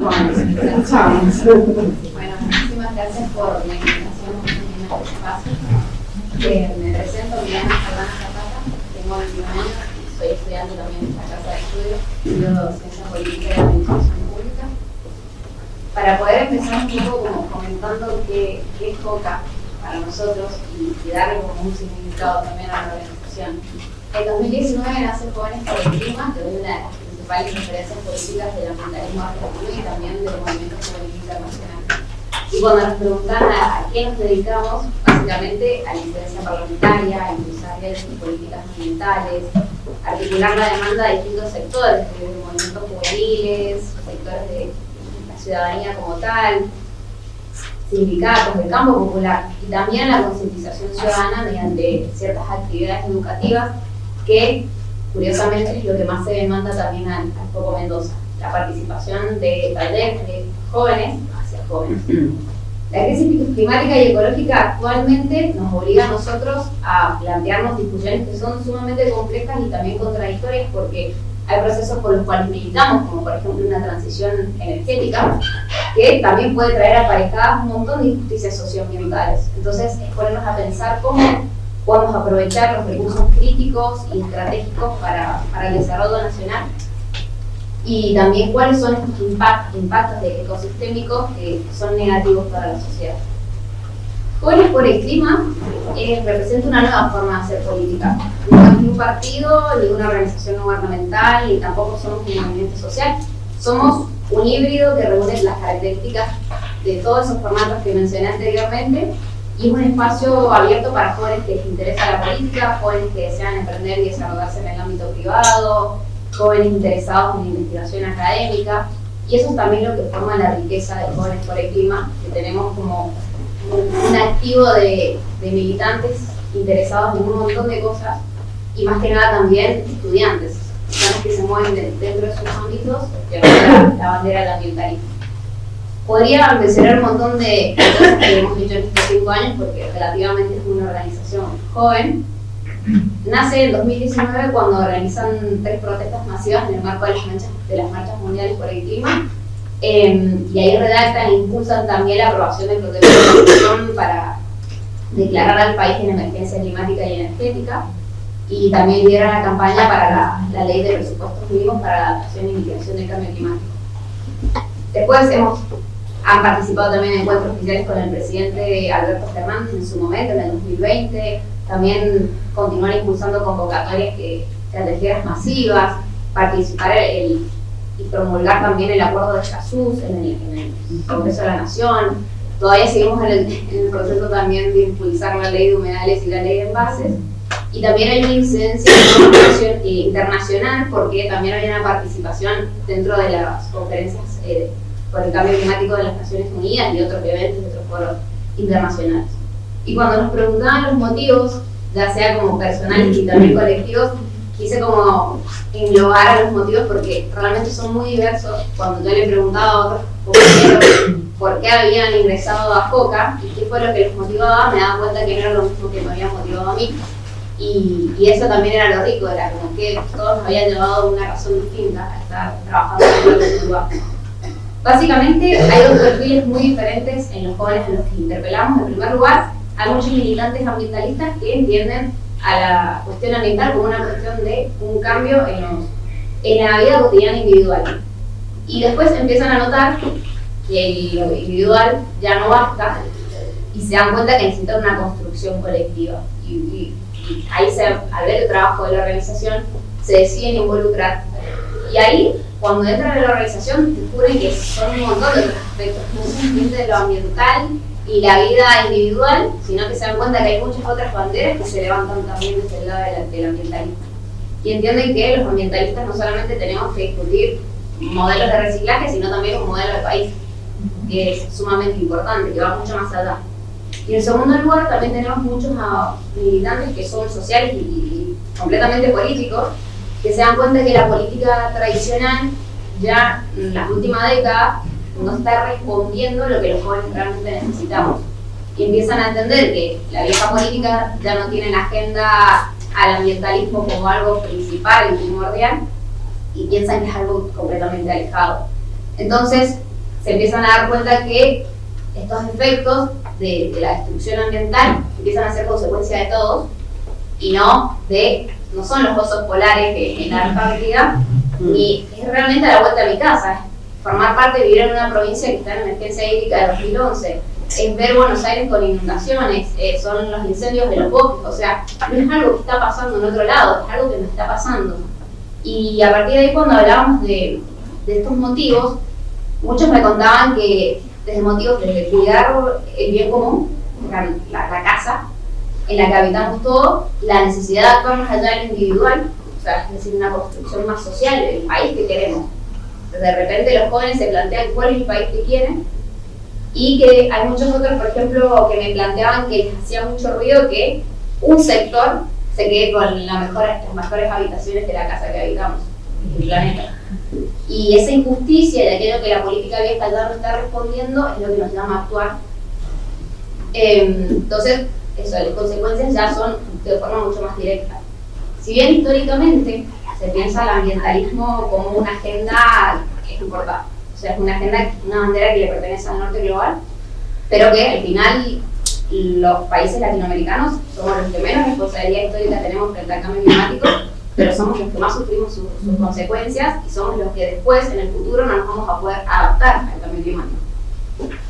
jóvenes. Chao. Bueno, muchísimas gracias por la invitación en este espacio. Me presento, mi nombre es Fernanda Zapata, tengo 21 años y soy estudiante también de esta casa de estudio, estudio Ciencia Política y Administración Pública. Para poder empezar un poco como comentando qué es JOCA para nosotros y darle como un significado también a la organización. En 2019 nace Jóvenes por el Clima, que es una de las principales referencias políticas del ambientalismo argentino y también del movimiento juvenil internacional. Y cuando nos preguntan a qué nos dedicamos, básicamente a la incidencia parlamentaria, a impulsar leyes y políticas ambientales, articular la demanda de distintos sectores, desde movimientos juveniles, sectores de la ciudadanía como tal, sindicatos, del campo popular, y también la concientización ciudadana mediante ciertas actividades educativas que, curiosamente, es lo que más se demanda también al Foco Mendoza, la participación de talleres de jóvenes hacia jóvenes. La crisis climática y ecológica actualmente nos obliga a nosotros a plantearnos discusiones que son sumamente complejas y también contradictorias, porque hay procesos por los cuales militamos, como por ejemplo una transición energética, que también puede traer aparejadas un montón de injusticias socioambientales. Entonces es ponernos a pensar cómo podemos aprovechar los recursos críticos y estratégicos para el desarrollo nacional, y también cuáles son estos impactos ecosistémicos que son negativos para la sociedad. Jóvenes por el Clima representa una nueva forma de hacer política. No es ni un partido, ni una organización no gubernamental, ni tampoco somos un movimiento social. Somos un híbrido que reúne las características de todos esos formatos que mencioné anteriormente, y es un espacio abierto para jóvenes que les interesa la política, jóvenes que desean emprender y desarrollarse en el ámbito privado, jóvenes interesados en investigación académica, y eso es también lo que forma la riqueza de Jóvenes por el Clima, que tenemos como un activo de militantes interesados en un montón de cosas, y más que nada también estudiantes, personas que se mueven dentro de sus ámbitos, que van la bandera del ambientalismo. Podría mencionar un montón de cosas que hemos hecho en estos 5 años, porque relativamente es una organización joven. Nace en 2019 cuando organizan 3 protestas masivas en el marco de las marchas mundiales por el clima, y ahí redactan e impulsan también la aprobación del protocolo de acción para declarar al país en emergencia climática y energética, y también lideran la campaña para la ley de presupuestos mínimos para la adaptación y mitigación del cambio climático. Después han participado también en encuentros oficiales con el presidente Alberto Fernández en su momento, en el 2020, también continuar impulsando convocatorias callejeras masivas, participar y promulgar también el acuerdo de Escazú en el Congreso de la Nación. Todavía seguimos en el proceso también de impulsar la ley de humedales y la ley de envases, y también hay una incidencia internacional, porque también hay una participación dentro de las conferencias por el cambio climático de las Naciones Unidas y otros eventos de otros foros internacionales. Y cuando nos preguntaban los motivos, ya sea como personales y también colectivos, quise como englobar a los motivos porque realmente son muy diversos. Cuando yo le preguntaba a otros compañeros por qué habían ingresado a JOCA y qué fue lo que les motivaba, me daba cuenta que no era lo mismo que me había motivado a mí. Y eso también era lo rico, era como que todos nos habían llevado una razón distinta a estar trabajando en el mismo lugar. Básicamente hay 2 perfiles muy diferentes en los jóvenes a los que interpelamos. En primer lugar, hay muchos militantes ambientalistas que entienden a la cuestión ambiental como una cuestión de un cambio en la vida cotidiana individual. Y después empiezan a notar que lo individual ya no basta y se dan cuenta que necesitan una construcción colectiva. Y ahí, al ver el trabajo de la organización, se deciden involucrar. Y ahí, cuando entran en la organización, descubren que son un montón de otros aspectos, no solamente de lo ambiental y la vida individual, sino que se dan cuenta que hay muchas otras banderas que se levantan también desde el lado del ambientalismo. Y entienden que los ambientalistas no solamente tenemos que discutir modelos de reciclaje, sino también un modelo de país, que es sumamente importante, que va mucho más allá. Y en segundo lugar, también tenemos muchos militantes que son sociales y completamente políticos, que se dan cuenta que la política tradicional ya en las últimas décadas no está respondiendo lo que los jóvenes realmente necesitamos. Y empiezan a entender que la vieja política ya no tiene en agenda al ambientalismo como algo principal y primordial, y piensan que es algo completamente alejado. Entonces, se empiezan a dar cuenta que estos efectos de la destrucción ambiental empiezan a ser consecuencia de todos y no son los osos polares en la Antártida, ni es realmente a la vuelta de mi casa, es formar parte de vivir en una provincia que está en emergencia hídrica de 2011, es ver Buenos Aires con inundaciones, son los incendios de los bosques, o sea, no es algo que está pasando en otro lado, es algo que nos está pasando. Y a partir de ahí, cuando hablábamos de estos motivos, muchos me contaban que desde motivos de cuidar el bien común, la casa en la que habitamos todos, la necesidad de actuar más allá del individual, o sea, es decir, una construcción más social, el país que queremos. De repente los jóvenes se plantean cuál es el país que quieren, y que hay muchos otros, por ejemplo, que me planteaban que les hacía mucho ruido que un sector se quede con las mejores habitaciones de la casa que habitamos, el planeta. Y esa injusticia de aquello que la política vieja ya no está respondiendo es lo que nos llama a actuar. Entonces, las consecuencias ya son de forma mucho más directa. Si bien históricamente se piensa el ambientalismo como una agenda que es importante, o sea, es una agenda, una bandera que le pertenece al norte global, pero que al final los países latinoamericanos somos los que menos responsabilidad histórica tenemos frente al cambio climático, pero somos los que más sufrimos sus consecuencias y somos los que después, en el futuro, no nos vamos a poder adaptar al cambio climático.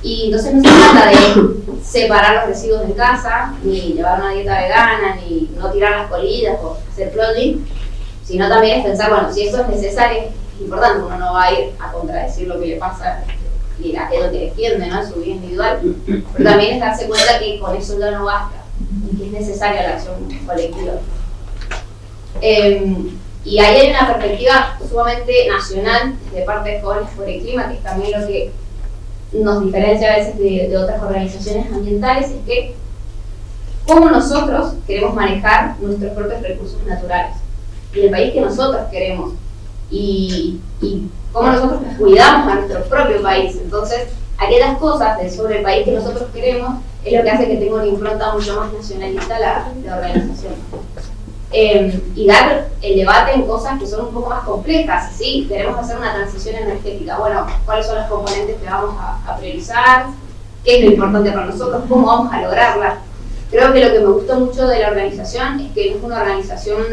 Y entonces no se trata de separar los residuos en casa, ni llevar una dieta vegana, ni no tirar las colillas o hacer flooding, sino también es pensar, bueno, si eso es necesario, es importante, uno no va a ir a contradecir lo que le pasa y aquello que defiende, ¿no?, en su vida individual, pero también es darse cuenta que con eso ya no basta y que es necesaria la acción colectiva. Y ahí hay una perspectiva sumamente nacional de parte de Jóvenes por el Clima, que es también lo que nos diferencia a veces de otras organizaciones ambientales, es que cómo nosotros queremos manejar nuestros propios recursos naturales y el país que nosotros queremos y cómo nosotros cuidamos a nuestro propio país. Entonces, aquellas cosas sobre el país que nosotros queremos es lo que hace que tenga una impronta mucho más nacionalista la organización. Y dar el debate en cosas que son un poco más complejas. Sí, queremos hacer una transición energética. Bueno, ¿cuáles son los componentes que vamos a priorizar? ¿Qué es lo importante para nosotros? ¿Cómo vamos a lograrla? Creo que lo que me gustó mucho de la organización es que no es una organización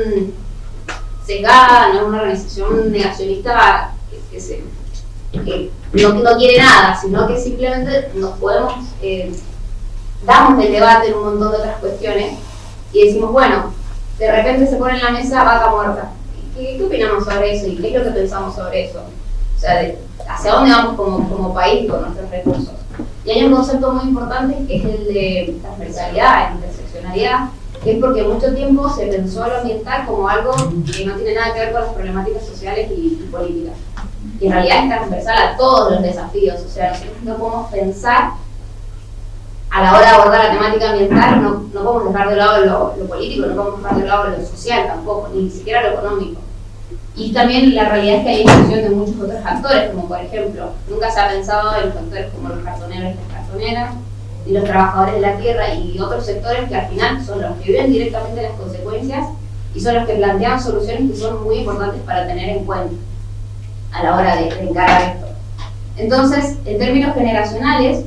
sesgada, no es una organización negacionista que no quiere nada, sino que simplemente nos podemos, damos el debate en un montón de otras cuestiones y decimos, bueno, de repente se pone en la mesa vaca muerta. ¿Qué opinamos sobre eso y qué es lo que pensamos sobre eso? O sea, ¿hacia dónde vamos como país con nuestros recursos? Y hay un concepto muy importante que es el de transversalidad, interseccionalidad, que es porque mucho tiempo se pensó lo ambiental como algo que no tiene nada que ver con las problemáticas sociales y políticas. Y en realidad es transversal a todos los desafíos, o sea, nosotros no podemos pensar a la hora de abordar la temática ambiental, no podemos dejar de lado lo político, no podemos dejar de lado lo social tampoco, ni siquiera lo económico. Y también la realidad es que hay inclusión de muchos otros actores, como por ejemplo, nunca se ha pensado en los actores como los cartoneros y las cartoneras, y los trabajadores de la tierra y otros sectores que al final son los que viven directamente las consecuencias y son los que plantean soluciones que son muy importantes para tener en cuenta a la hora de encarar esto. Entonces, en términos generacionales,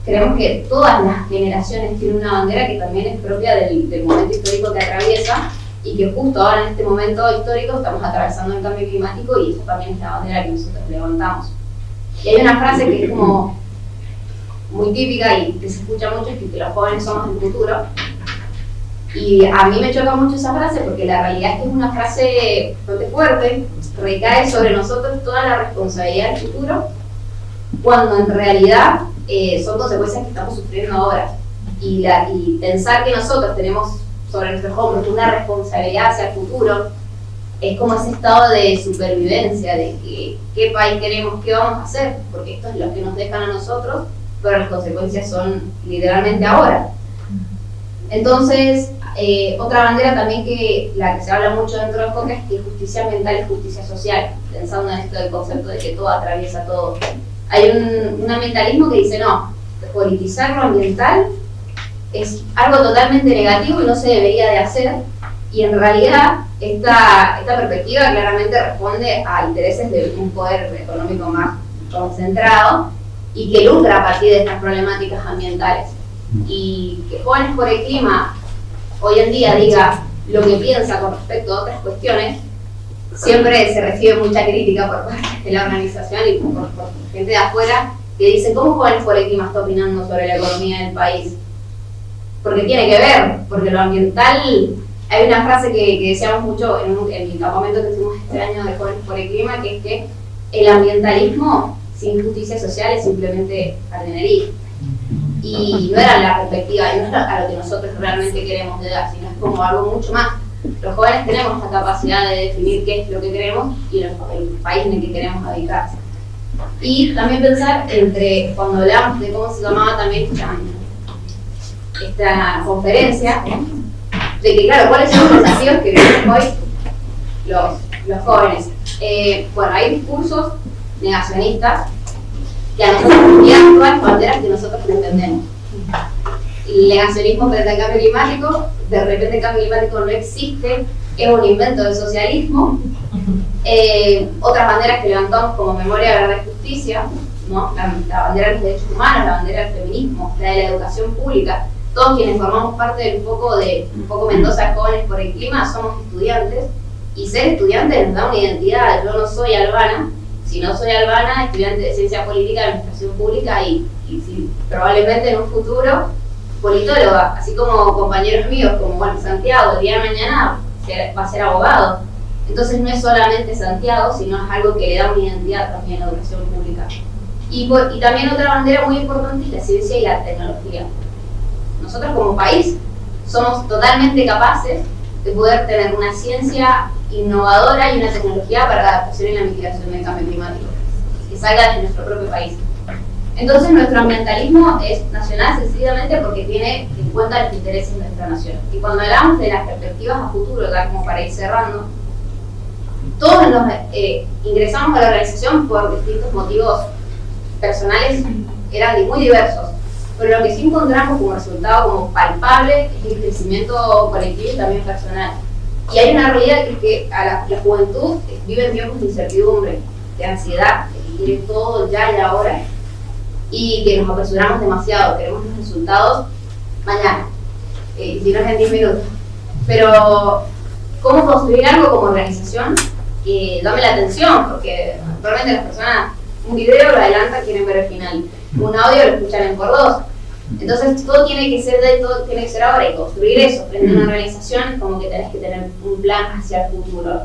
creemos que todas las generaciones tienen una bandera que también es propia del momento histórico que atraviesa y que justo ahora en este momento histórico estamos atravesando el cambio climático y eso también es la bandera que nosotros levantamos. Y hay una frase que es como muy típica y que se escucha mucho, es que los jóvenes somos el futuro. Y a mí me choca mucho esa frase porque la realidad es que es una frase bastante fuerte, recae sobre nosotros toda la responsabilidad del futuro, cuando en realidad son consecuencias que estamos sufriendo ahora. Y pensar que nosotros tenemos sobre nuestros hombros una responsabilidad hacia el futuro es como ese estado de supervivencia, de que, qué país queremos, qué vamos a hacer, porque esto es lo que nos dejan a nosotros, pero las consecuencias son literalmente ahora. Entonces, otra bandera también que la que se habla mucho dentro de FOCA es que justicia ambiental es justicia social, pensando en esto del concepto de que todo atraviesa todo. Hay un ambientalismo que dice, no, politizar lo ambiental es algo totalmente negativo y no se debería de hacer, y en realidad esta perspectiva claramente responde a intereses de un poder económico más concentrado y que lucra a partir de estas problemáticas ambientales. Y que Jóvenes por el Clima hoy en día diga lo que piensa con respecto a otras cuestiones, siempre se recibe mucha crítica por parte de la organización y por gente de afuera que dice ¿cómo Jóvenes por el Clima está opinando sobre la economía del país? Porque tiene que ver, porque lo ambiental, hay una frase que decíamos mucho en el campamento que hicimos este año de Jóvenes por el Clima, que es que el ambientalismo sin justicia social es simplemente jardinería. Y no era la perspectiva, y no es a lo que nosotros realmente queremos llegar, sino es como algo mucho más. Los jóvenes tenemos la capacidad de definir qué es lo que queremos y el país en el que queremos habitar. Y también pensar entre, cuando hablamos de cómo se llamaba también esta conferencia, de que claro, ¿cuáles son los desafíos que viven hoy los jóvenes? Bueno, hay discursos negacionistas que a nosotros nos envían todas las banderas que nosotros entendemos. El negacionismo frente al cambio climático, de repente el cambio climático no existe, es un invento del socialismo. Otras banderas que levantamos como memoria, verdad y justicia, ¿no? La bandera de los derechos humanos, la bandera del feminismo, la de la educación pública. Todos quienes formamos parte del Foco Mendoza Jóvenes por el Clima somos estudiantes, y ser estudiante nos da una identidad. Yo no soy Albana, si no soy Albana, estudiante de Ciencia Política, de Administración Pública y si, probablemente en un futuro politóloga, así como compañeros míos, como bueno, Santiago, el día de mañana va a ser abogado. Entonces no es solamente Santiago, sino es algo que le da una identidad también a la educación pública. Y también otra bandera muy importante es la ciencia y la tecnología. Nosotros como país somos totalmente capaces de poder tener una ciencia innovadora y una tecnología para la adaptación y la mitigación del cambio climático, que salga de nuestro propio país. Entonces nuestro ambientalismo es nacional sencillamente porque tiene en cuenta los intereses de nuestra nación. Y cuando hablamos de las perspectivas a futuro, ya como para ir cerrando, todos ingresamos a la organización por distintos motivos personales, eran muy diversos, pero lo que sí encontramos como resultado como palpable es el crecimiento colectivo y también personal. Y hay una realidad que es que la juventud vive en tiempos de incertidumbre, de ansiedad, de que quiere todo ya y ahora, y que nos apresuramos demasiado, queremos los resultados mañana, si no es en 10 minutos. Pero, ¿cómo construir algo como organización que llame la atención? Porque actualmente las personas, un video lo adelantan, quieren ver el final, un audio lo escuchan en por dos. Entonces todo tiene que ser todo tiene que ser ahora, y construir eso frente a una organización es como que tenés que tener un plan hacia el futuro,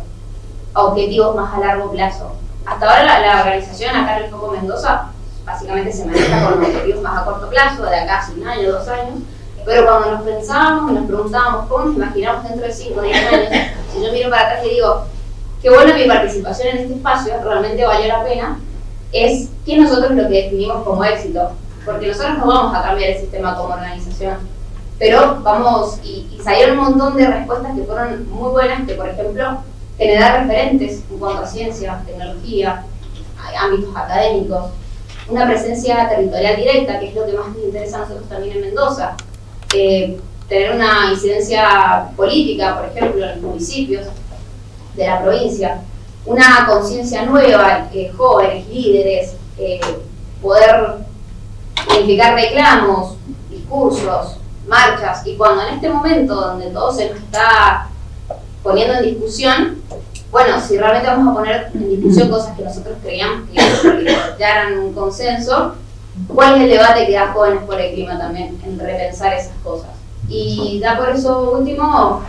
objetivos más a largo plazo. Hasta ahora la organización acá en el Foco Mendoza básicamente se maneja con objetivos más a corto plazo, de acá a 1 año, 2 años, pero cuando nos pensábamos y nos preguntábamos cómo nos imaginamos dentro de 5 o 10 años, si yo miro para atrás y digo, qué bueno mi participación en este espacio, realmente valió la pena, es que nosotros lo que definimos como éxito. Porque nosotros no vamos a cambiar el sistema como organización, pero vamos, y salieron un montón de respuestas que fueron muy buenas, que por ejemplo, generar referentes en cuanto a ciencia, tecnología, ámbitos académicos, una presencia territorial directa, que es lo que más nos interesa a nosotros también en Mendoza, tener una incidencia política, por ejemplo, en los municipios de la provincia, una conciencia nueva, jóvenes, líderes, poder unificar reclamos, discursos, marchas, y cuando en este momento donde todo se nos está poniendo en discusión, bueno, si realmente vamos a poner en discusión cosas que nosotros creíamos que ya eran un consenso, ¿cuál es el debate que da Jóvenes por el Clima también en repensar esas cosas? Y ya por eso último,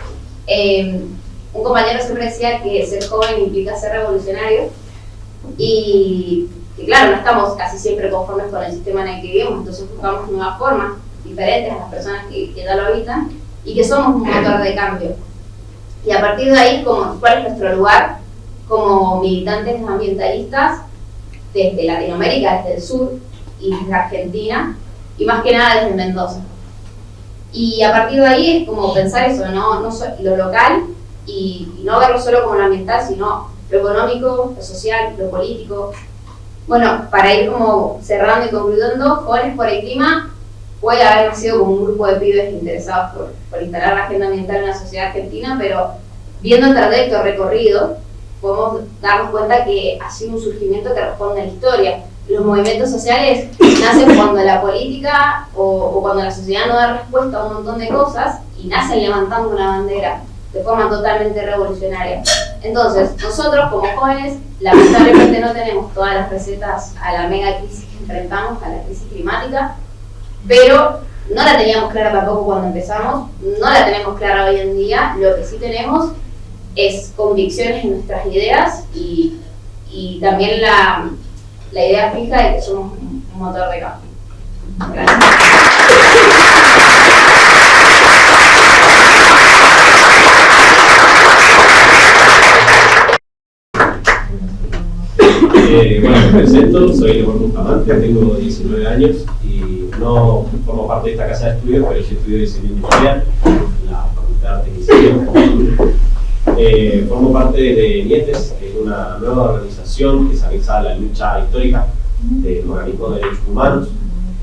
un compañero siempre decía que ser joven implica ser revolucionario, y claro, no estamos casi siempre conformes con el sistema en el que vivimos, entonces buscamos nuevas formas diferentes a las personas que ya lo habitan y que somos un motor de cambio. Y a partir de ahí, ¿cuál es nuestro lugar como militantes ambientalistas desde Latinoamérica, desde el sur y desde Argentina, y más que nada desde Mendoza? Y a partir de ahí es como pensar eso, no lo local y no verlo solo como lo ambiental, sino lo económico, lo social, lo político. Bueno, para ir como cerrando y concluyendo, Jóvenes por el Clima puede haber nacido como un grupo de pibes interesados por instalar la agenda ambiental en la sociedad argentina, pero viendo el trayecto recorrido, podemos darnos cuenta que ha sido un surgimiento que responde a la historia. los movimientos sociales nacen cuando la política o cuando la sociedad no da respuesta a un montón de cosas y nacen levantando una bandera de forma totalmente revolucionaria. Entonces, nosotros como jóvenes, lamentablemente no tenemos todas las recetas a la mega crisis que enfrentamos, a la crisis climática, pero no la teníamos clara tampoco cuando empezamos, no la tenemos clara hoy en día. Lo que sí tenemos es convicciones en nuestras ideas y también la idea fija de que somos un motor de cambio. Gracias. Bueno, me presento, soy Leopoldo Bustamante, tengo 19 años y no formo parte de esta casa de estudios, pero sí estudio diseño industrial en la Facultad de Artes y Diseño. Formo parte de Nietes, que es una nueva organización que se anexa a la lucha histórica del organismo de derechos humanos.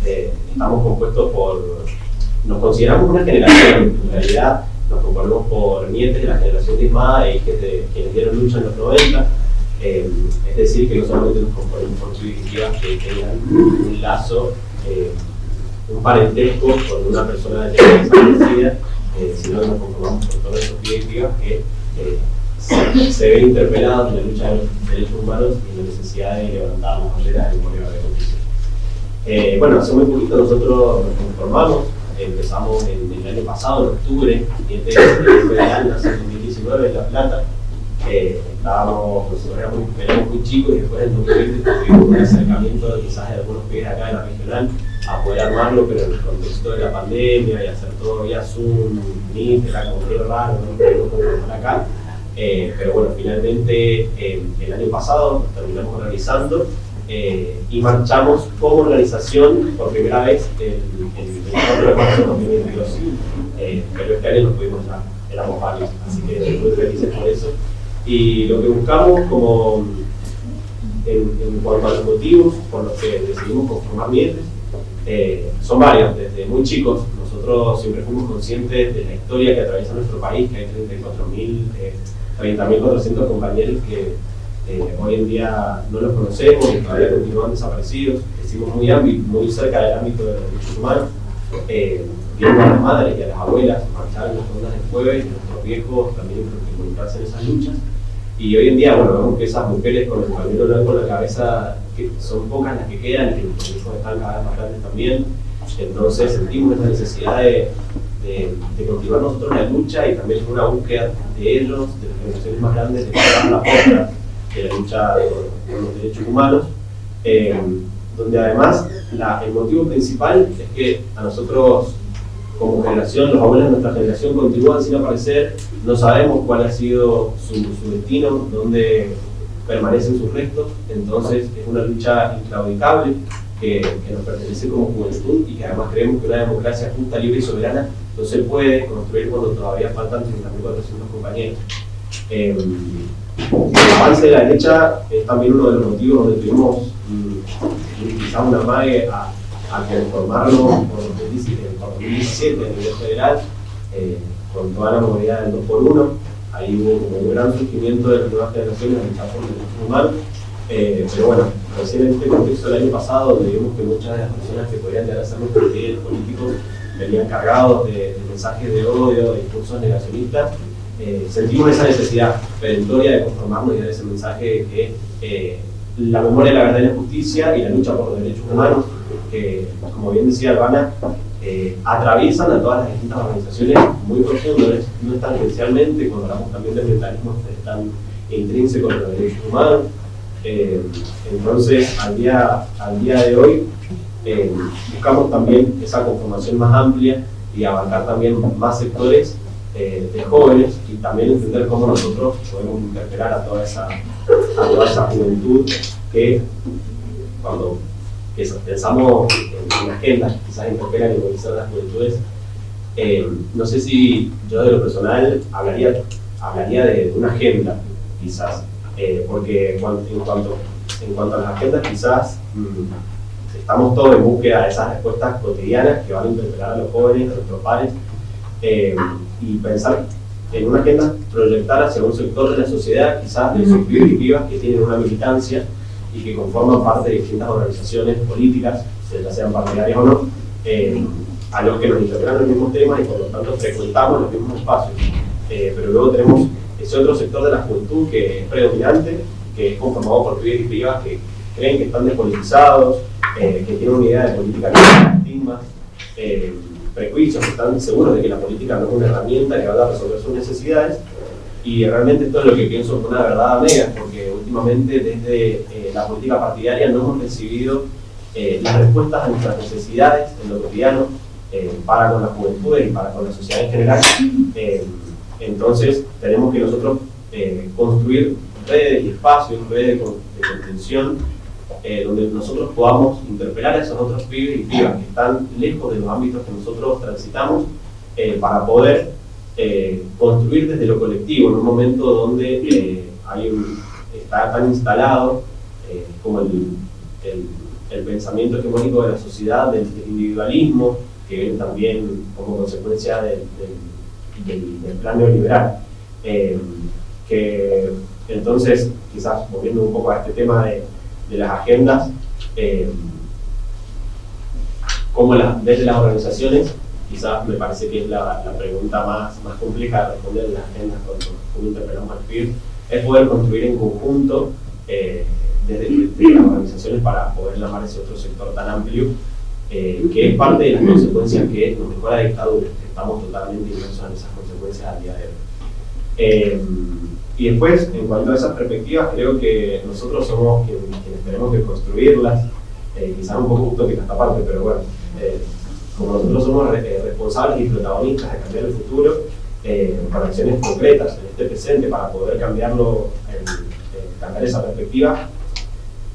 Estamos compuestos nos consideramos una generación, en realidad nos componemos por nietes de la generación diezmada e hijas de quienes dieron lucha en los 90. Es decir, que no solamente nos componemos por directivas que tengan un lazo, un parentesco con una persona de la desaparecida, sino que nos conformamos por todas esas directivas que se ven interpelados en la lucha de los derechos humanos y en la necesidad de levantar las banderas de memoria de justicia. Bueno, hace muy poquito nosotros nos conformamos, empezamos en el año pasado, en octubre, Nietes Federal, nació en 2019 en La Plata. Nosotros éramos muy chicos y después en 2020 tuvimos un acercamiento quizás de algunos pibes acá de la regional a poder armarlo, pero en el contexto de la pandemia y hacer todo vía Zoom, Meet, era como medio raro, no pudimos conformar acá. Pero bueno, finalmente el año pasado nos terminamos organizando y marchamos como organización por primera vez el 4 de marzo de 2022. Pero este año no pudimos ya, éramos varios, así que muy felices por eso. Y lo que buscamos como en cuanto a los motivos por los que decidimos conformar Nietes son varios. Desde muy chicos nosotros siempre fuimos conscientes de la historia que atraviesa nuestro país, que hay 30.400 compañeros que hoy en día no los conocemos y todavía continúan desaparecidos. Estuvimos muy cerca del ámbito de los derechos humanos, viendo a las madres y a las abuelas marchar en las rondas del jueves y nuestros viejos también involucrarse en esas luchas. Y hoy en día, bueno, vemos que esas mujeres con el pañuelo blanco en la cabeza, que son pocas las que quedan, que los hijos están cada vez más grandes también. Entonces sentimos esta necesidad de continuar nosotros la lucha y también una búsqueda de ellos, de las generaciones más grandes, de pasar la posta de la lucha por los derechos humanos. Donde además el motivo principal es que a nosotros como generación, los abuelos de nuestra generación continúan sin aparecer, no sabemos cuál ha sido su destino, dónde permanecen sus restos. Entonces es una lucha inclaudicable que nos pertenece como juventud y que además creemos que una democracia justa, libre y soberana no se puede construir cuando todavía faltan 30.400 compañeros. El avance de la derecha es también uno de los motivos donde tuvimos quizás una mague a conformarlo por 2017 a nivel federal, con toda la movilidad del 2x1. Ahí hubo como un gran surgimiento de las nuevas generaciones de luchar por los derechos humanos. Pero bueno, recién en este contexto del año pasado, donde vimos que muchas de las personas que podrían llegar a ser nuestros líderes políticos venían cargados de mensajes de odio, de discursos negacionistas, sentimos esa necesidad perentoria de conformarnos y dar ese mensaje de que la memoria, la verdad y la justicia y la lucha por los derechos humanos, que como bien decía Albana, atraviesan a todas las distintas organizaciones muy profundas, no es tangencialmente, cuando hablamos también de ambientalismo, están intrínsecos de los derechos humanos. Entonces, al día de hoy, buscamos también esa conformación más amplia y abarcar también más sectores de jóvenes y también entender cómo nosotros podemos interpelar a toda esa juventud que cuando pensamos en una agenda, quizás interpelan y movilizan a las juventudes. No sé si yo de lo personal hablaría de una agenda, quizás, porque en cuanto a las agendas, quizás estamos todos en búsqueda de esas respuestas cotidianas que van a interpelar a los jóvenes, a nuestros pares, y pensar en una agenda, proyectar hacia un sector de la sociedad, quizás de sus pibes y pibas que tienen una militancia y que conforman parte de distintas organizaciones políticas, ya sean partidarias o no, a los que nos interpelan los mismos temas y por lo tanto frecuentamos los mismos espacios. Pero luego tenemos ese otro sector de la juventud que es predominante, que es conformado por pibes y pibas que creen que están despolitizados, que tienen una idea de política que tiene estigmas, prejuicios, que están seguros de que la política no es una herramienta que va a resolver sus necesidades. Y realmente esto es lo que pienso con una verdad a medias, porque últimamente desde la política partidaria no hemos recibido las respuestas a nuestras necesidades en lo cotidiano para con la juventud y para con la sociedad en general. Entonces tenemos que nosotros construir redes y espacios, redes de contención, donde nosotros podamos interpelar a esos otros pibes y pibas que están lejos de los ámbitos que nosotros transitamos, para poder construir desde lo colectivo en un momento donde está tan instalado como el pensamiento hegemónico de la sociedad, del individualismo, que viene también como consecuencia del plan neoliberal. Que entonces, quizás volviendo un poco a este tema de las agendas, como desde las organizaciones, quizás me parece que es la pregunta más compleja de responder en las agendas cuando interpelamos al PIB, es poder construir en conjunto desde las organizaciones para poder llamar ese otro sector tan amplio, que es parte de las consecuencias que nos dejó la dictadura. Estamos totalmente inmersos en esas consecuencias al día de hoy. Y después, en cuanto a esas perspectivas, creo que nosotros somos quienes tenemos que construirlas, quizás un poco utópica esta parte, pero bueno, como nosotros somos responsables y protagonistas de cambiar el futuro, con acciones concretas en este presente para poder cambiarlo, cambiar esa perspectiva.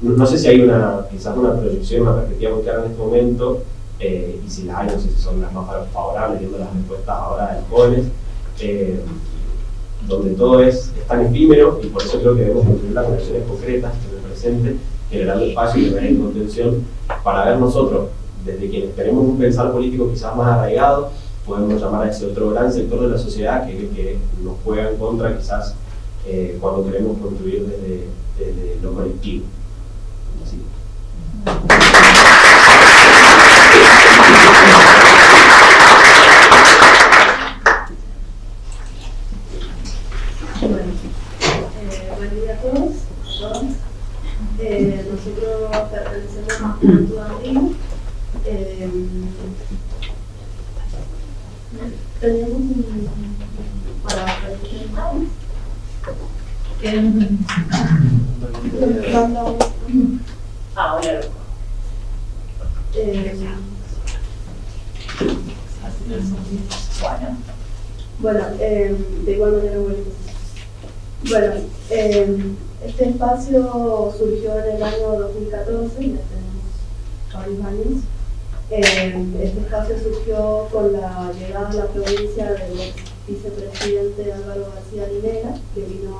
No sé si hay quizás una proyección, una perspectiva muy clara en este momento, y si las hay, no sé si son las más favorables, viendo las respuestas ahora de los jóvenes, donde todo es tan efímero, y por eso creo que debemos construir las acciones concretas en el presente, generando espacio y generando contención para ver nosotros, desde quienes tenemos un pensar político quizás más arraigado, podemos llamar a ese otro gran sector de la sociedad que es el que nos juega en contra quizás cuando queremos construir desde lo colectivo. Así. Buen día a todos. Nosotros pertenecemos a Juventud Andina. Tenemos para bueno, de igual manera bueno, este espacio surgió en el año 2014, ya tenemos varios años. Este espacio surgió con la llegada a la provincia del vicepresidente Álvaro García Linera, que vino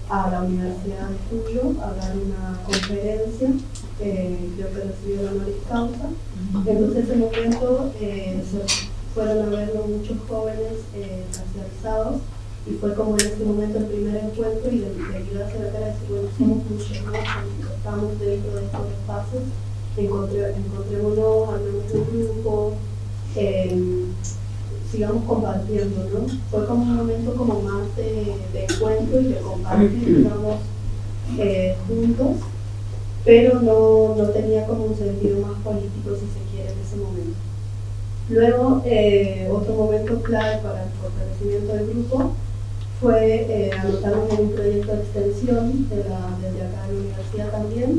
a la Universidad de Cuyo a dar una conferencia, creo que recibió la honoris causa. Entonces, en ese momento se fueron a verlo muchos jóvenes racializados, y fue como en ese momento el primer encuentro, y de ayudarse la cara de decir, bueno, somos muchos más, estamos dentro de estos espacios, encontrémonos, armemos un grupo, sigamos compartiendo, ¿no? Fue como un momento como más de encuentro y de compartir, digamos, juntos, pero no tenía como un sentido más político, si se quiere, en ese momento. Luego, otro momento clave para el fortalecimiento del grupo fue anotarnos en un proyecto de extensión desde acá de la universidad también,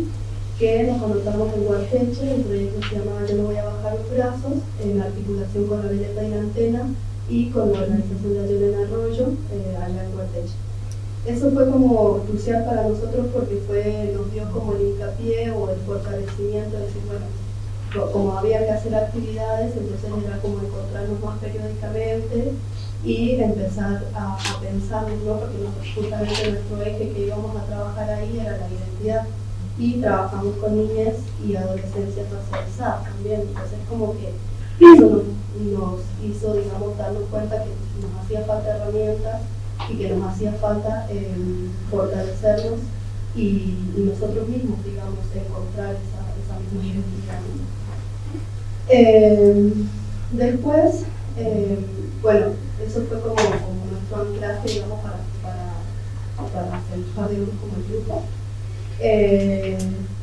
que nos anotamos en Guarteche. El proyecto se llamaba Yo no voy a bajar los brazos, en articulación con la Belleta y la Antena y con la organización de Ayelena Arroyo, allá en Guarteche. Eso fue como crucial para nosotros porque nos dio como el hincapié o el fortalecimiento de decir, bueno, como había que hacer actividades, entonces era como encontrarnos más periódicamente y empezar a pensarnos, ¿no? Porque justamente nuestro eje que íbamos a trabajar ahí era la identidad, y trabajamos con niñas y adolescencias racializadas también. Entonces como que eso nos hizo, digamos, darnos cuenta que nos hacía falta herramientas y que nos hacía falta fortalecernos y nosotros mismos, digamos, encontrar esa misma identidad. Después, bueno, eso fue como nuestro anclaje, digamos, para centrar, digamos, como el grupo.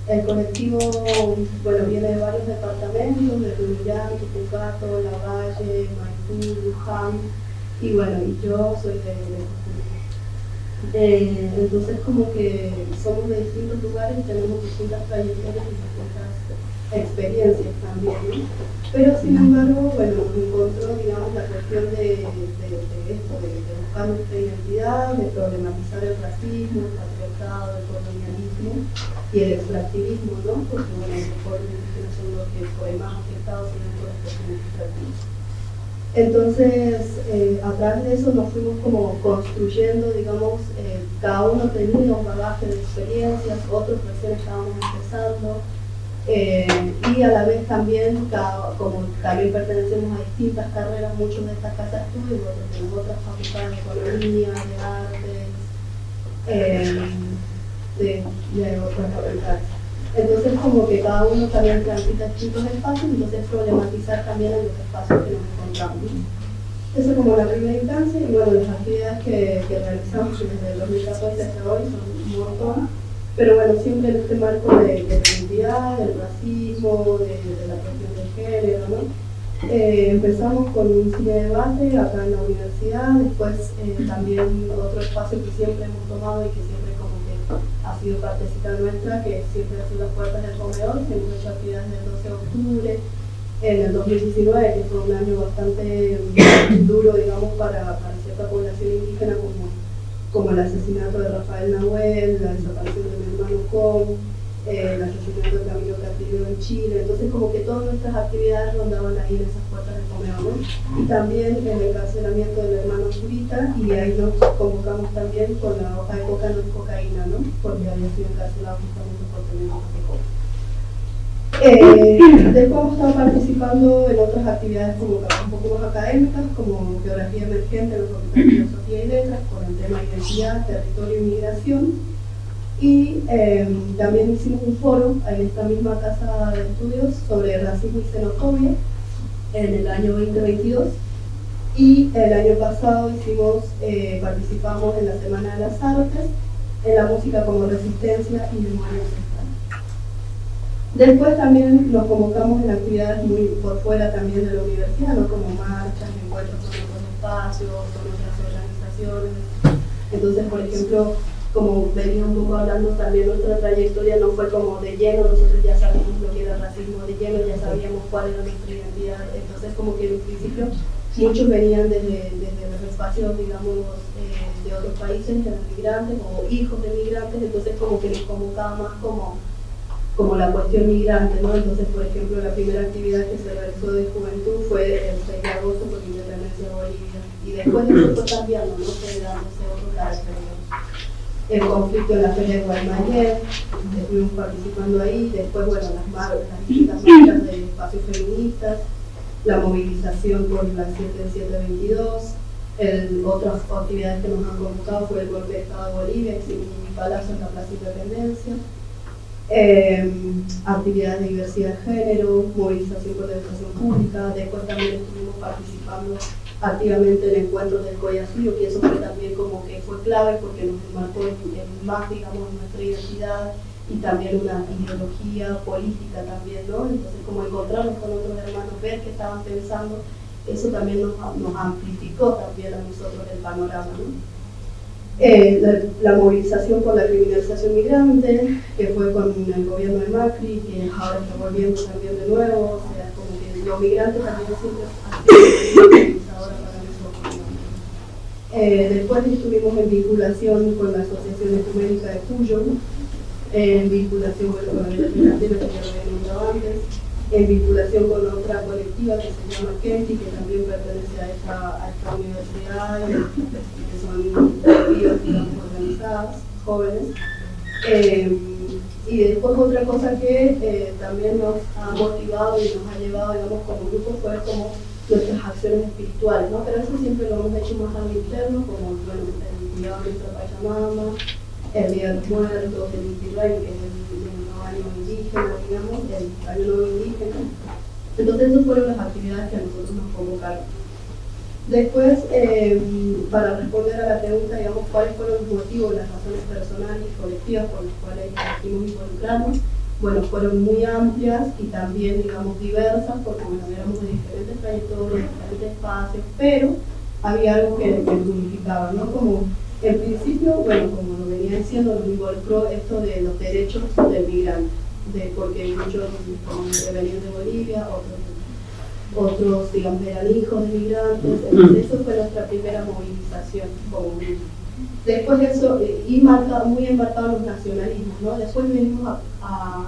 El colectivo, bueno, viene de varios departamentos, de Tunuyán, Tupungato, Lavalle, Maipú, Luján, y bueno, y yo soy de entonces como que somos de distintos lugares y tenemos distintas trayectorias y distintas experiencias también, ¿no? Pero sin embargo, bueno, nos encontró, digamos, la cuestión de esto, de buscar nuestra identidad, de problematizar el racismo, el patriarcado, el colonialismo y el extractivismo, ¿no? Porque bueno, los pueblos indígenas son los que por ahí más afectados por las cuestiones extractivas. Entonces, a través de eso nos fuimos como construyendo, digamos, cada uno tenía un bagaje de experiencias, otros recién estábamos empezando, y a la vez también, como también pertenecemos a distintas carreras, muchos de estas casas de estudio, otros tenemos otras facultades de economía, de artes, de otras facultades. Entonces, como que cada uno también transita distintos espacios, entonces problematizar también en los espacios que nos encontramos. Eso es como la primera instancia, y bueno, las actividades que realizamos desde el 2014 hasta hoy son un montón, pero bueno, siempre en este marco de la identidad, del racismo, de la cuestión del género, ¿no? Empezamos con un cine de debate acá en la universidad, después también otro espacio que siempre hemos tomado y que siempre como que ha sido partecita nuestra, que siempre ha sido las puertas del comedor, que hemos hecho actividades del 12 de octubre, en el 2019, que fue un año bastante duro, digamos, para cierta población indígena, como el asesinato de Rafael Nahuel, la desaparición de mi hermano Com, el asesinato de Camilo Castillo en Chile. Entonces, como que todas nuestras actividades rondaban ahí en esas puertas del comedor, ¿no? Y también en el encarcelamiento del hermano Zurita, y ahí nos convocamos también con la hoja de coca no es cocaína, ¿no? Porque había sido encarcelado justamente por tener hoja de coca. Después hemos estado participando en otras actividades como un poco más académicas, como geografía emergente en la Facultad de Filosofía y Letras, por el tema identidad, territorio y migración. Y también hicimos un foro en esta misma casa de estudios sobre racismo y xenofobia en el año 2022. Y el año pasado participamos en la Semana de las Artes, en la música como resistencia y memoria ancestral. Después también nos convocamos en actividades muy por fuera también de la universidad, ¿no? Como marchas, encuentros con otros espacios, con otras organizaciones. Entonces, por ejemplo, como venía un poco hablando también, nuestra trayectoria no fue como de lleno, nosotros ya sabíamos lo que era el racismo de lleno, ya sabíamos cuál era nuestra identidad. Entonces, como que en un principio muchos venían desde los espacios, digamos, de otros países, eran migrantes o hijos de migrantes, entonces como que nos convocaba más como la cuestión migrante, ¿no? Entonces, por ejemplo, la primera actividad que se realizó de juventud fue el 6 de agosto por la independencia de Bolivia. Y después de eso fue cambiando, ¿no? Fue dándose otro carácter. El conflicto en la Feria de Guaymallén, estuvimos participando ahí. Después, bueno, las distintas marchas de espacios feministas, la movilización por la 7722, otras actividades que nos han convocado fue el golpe de Estado de Bolivia, que un palazo en la Plaza Independencia. Actividades de diversidad de género, movilización por la educación pública. Después también estuvimos participando activamente en encuentros del Coyacío, que eso fue también como que fue clave porque nos marcó más, digamos, nuestra identidad y también una ideología política también, ¿no? Entonces, como encontrarnos con otros hermanos, ver qué estaban pensando, eso también nos amplificó también a nosotros el panorama, ¿no? La movilización por la criminalización migrante, que fue con el gobierno de Macri, que ahora está volviendo también de nuevo, o sea, como que los migrantes también siempre han sido criminalizadoras para nosotros. Después estuvimos en vinculación con la Asociación Ecuménica de Cuyo, en vinculación con la Universidad que ya lo había nombrado antes, en vinculación con otra colectiva que se llama Kenti, que también pertenece a esta universidad, que son colectivas, digamos, organizadas, jóvenes. Y después otra cosa que también nos ha motivado y nos ha llevado, digamos, como grupo fue como nuestras acciones espirituales, ¿no? Pero eso siempre lo hemos hecho más al interno, como, bueno, el cuidado de nuestra Pachamama, el Día de los Muertos, el Inti Raymi, que es el nuevo año indígena, digamos, el año nuevo indígena. Entonces esas fueron las actividades que a nosotros nos convocaron. Después, para responder a la pregunta, digamos, cuáles fueron los motivos, las razones personales y colectivas por las cuales elegimos involucrarnos, bueno, fueron muy amplias y también, digamos, diversas, porque bueno, éramos de diferentes trayectorias, diferentes espacios, pero había algo que nos unificaba, ¿no? Como en principio, bueno, como lo venía diciendo, nos involucró esto de los derechos del migrante, porque muchos venían de Bolivia, otros, digamos, eran hijos de migrantes, entonces eso fue nuestra primera movilización como grupo. Después de eso, y muy embarcados los nacionalismos, ¿no? Después venimos a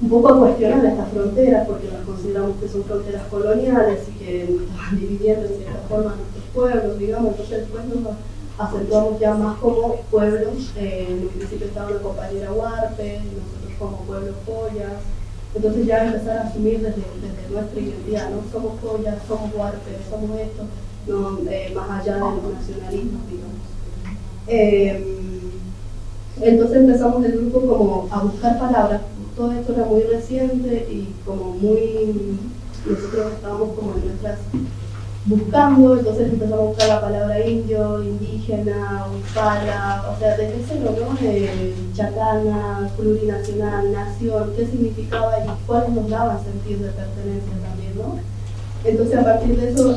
un poco a cuestionar estas fronteras, porque las consideramos que son fronteras coloniales y que nos estaban dividiendo en cierta forma nuestros pueblos, digamos, entonces después nos acentuamos ya más como pueblos, en el principio estaba una compañera Huarpe, nosotros como pueblo Joyas, entonces ya empezar a asumir desde nuestra identidad, no somos Joyas, somos Huarpe, somos esto, no, más allá de los nacionalismos, digamos. Entonces empezamos el grupo como a buscar palabras, todo esto era muy reciente y como nosotros estábamos como en nuestras buscando, entonces empezamos a buscar la palabra indio, indígena, huipala, o sea, desde cero, ¿no? Chacana, plurinacional, nación, qué significaba y cuáles nos daban sentido de pertenencia también, ¿no? Entonces a partir de eso,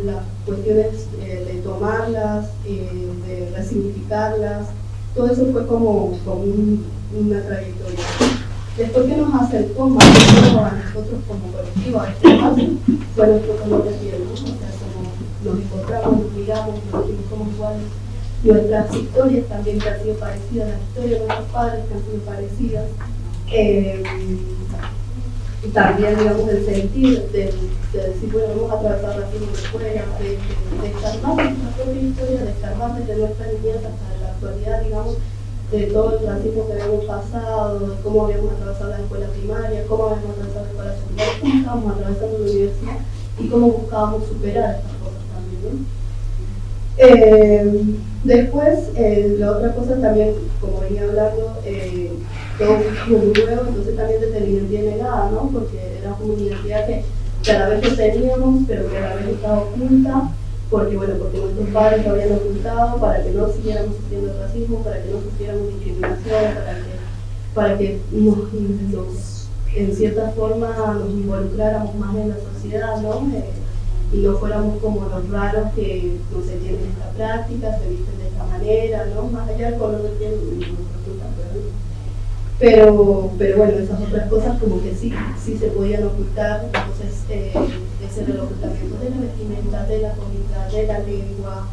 las cuestiones de tomarlas, de resignificarlas, todo eso fue como una trayectoria. Después que nos acercó más a nosotros como colectivo, a este espacio, fue nuestro color de piel, ¿no? O sea, como nos encontramos, nos miramos, nos dijimos somos iguales. Nuestras historias también que han sido parecidas, las historias de nuestros padres que han sido parecidas. Y también, digamos, el sentir de decir, bueno, vamos a atravesar racismo de escuela, de escarbar nuestra propia historia, de escarbar desde nuestra niñez hasta la actualidad, digamos, de todo el racismo que habíamos pasado, de cómo habíamos atravesado la escuela primaria, cómo habíamos atravesado la escuela secundaria, cómo estábamos atravesando la universidad y cómo buscábamos superar estas cosas también, ¿no? Después, la otra cosa también, como venía hablando, todo fue muy nuevo, entonces también desde la identidad negada, ¿no? Porque era como una identidad que a la vez lo teníamos, pero que a la vez estaba oculta, porque nuestros padres lo habían ocultado para que no siguiéramos sufriendo racismo, para que no sufriéramos discriminación, para que en cierta forma nos involucráramos más en la sociedad, ¿no? Y no fuéramos como los raros que no se tienen esta práctica, se visten de esta manera, ¿no? Más allá del color de piel, pero bueno, esas otras cosas como que sí se podían ocultar, entonces ese era el ocultamiento de la vestimenta, de la comida, de la lengua,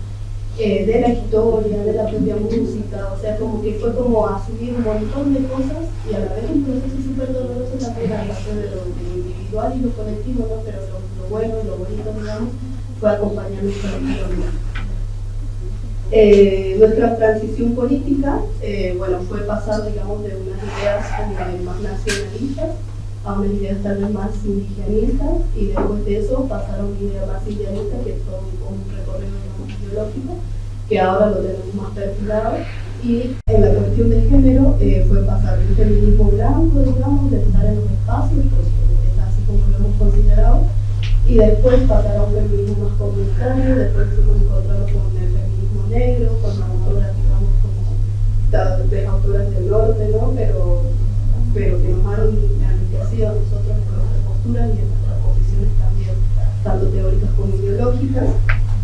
de la historia, de la propia música, o sea, como que fue como asumir un montón de cosas y a la vez un proceso súper doloroso también a partir de lo individual y lo colectivo, ¿no? Pero lo bueno y lo bonito, digamos, fue acompañar nuestra historia. Nuestra transición política, fue pasar, digamos, de unas ideas como más nacionalistas a unas ideas tal vez más indigenistas y después de eso pasar a una idea más indianista que fue un recorrido, digamos, ideológico que ahora lo tenemos más perfilado. Y en la cuestión de género fue pasar de un feminismo blanco, digamos, de estar en los espacios, porque es así como lo hemos considerado, y después pasar a un feminismo más comunitario, después fuimos encontrando con el feminismo negro, con autoras, digamos, como tal vez autoras del norte, ¿no? Pero que nos han enriquecido a nosotros en nuestras posturas y en nuestras posiciones también, tanto teóricas como ideológicas,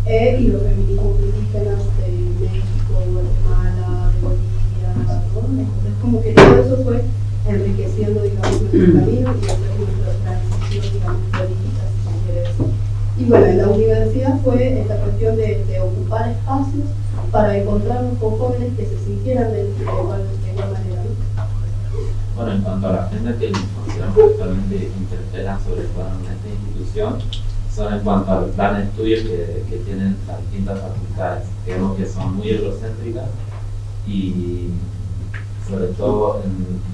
y los feminismos indígenas de México, Guatemala, de Bolivia, ¿no? Entonces como que todo eso fue enriqueciendo, digamos, nuestro camino y hacer nuestra transición, digamos, política, si se quiere decir. Y bueno, en la universidad fue esta cuestión de ocupar espacios para encontrarnos con jóvenes que se sintieran de igual manera, ¿no? Bueno, en cuanto a la agenda que consideramos que actualmente interpelan sobre todo en esta institución, son en cuanto al plan de estudios que tienen las distintas facultades. Creemos que son muy eurocéntricas y sobre todo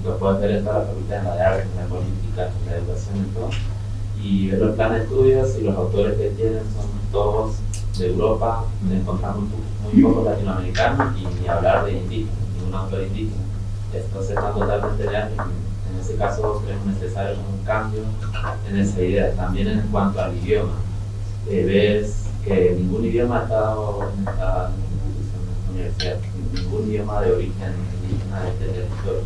lo pueden ver en todas las facultades, en la de artes, en la política, en la educación y todo. Y ver los planes de estudios y los autores que tienen son todos de Europa, donde encontramos muy pocos latinoamericanos y ni hablar de indígenas, ninguno un autor indígena. Entonces están totalmente leales. En ese caso creemos necesario un cambio en esa idea. También en cuanto al idioma, ves que ningún idioma ha estado en esta universidad, ningún idioma de origen indígena de este territorio.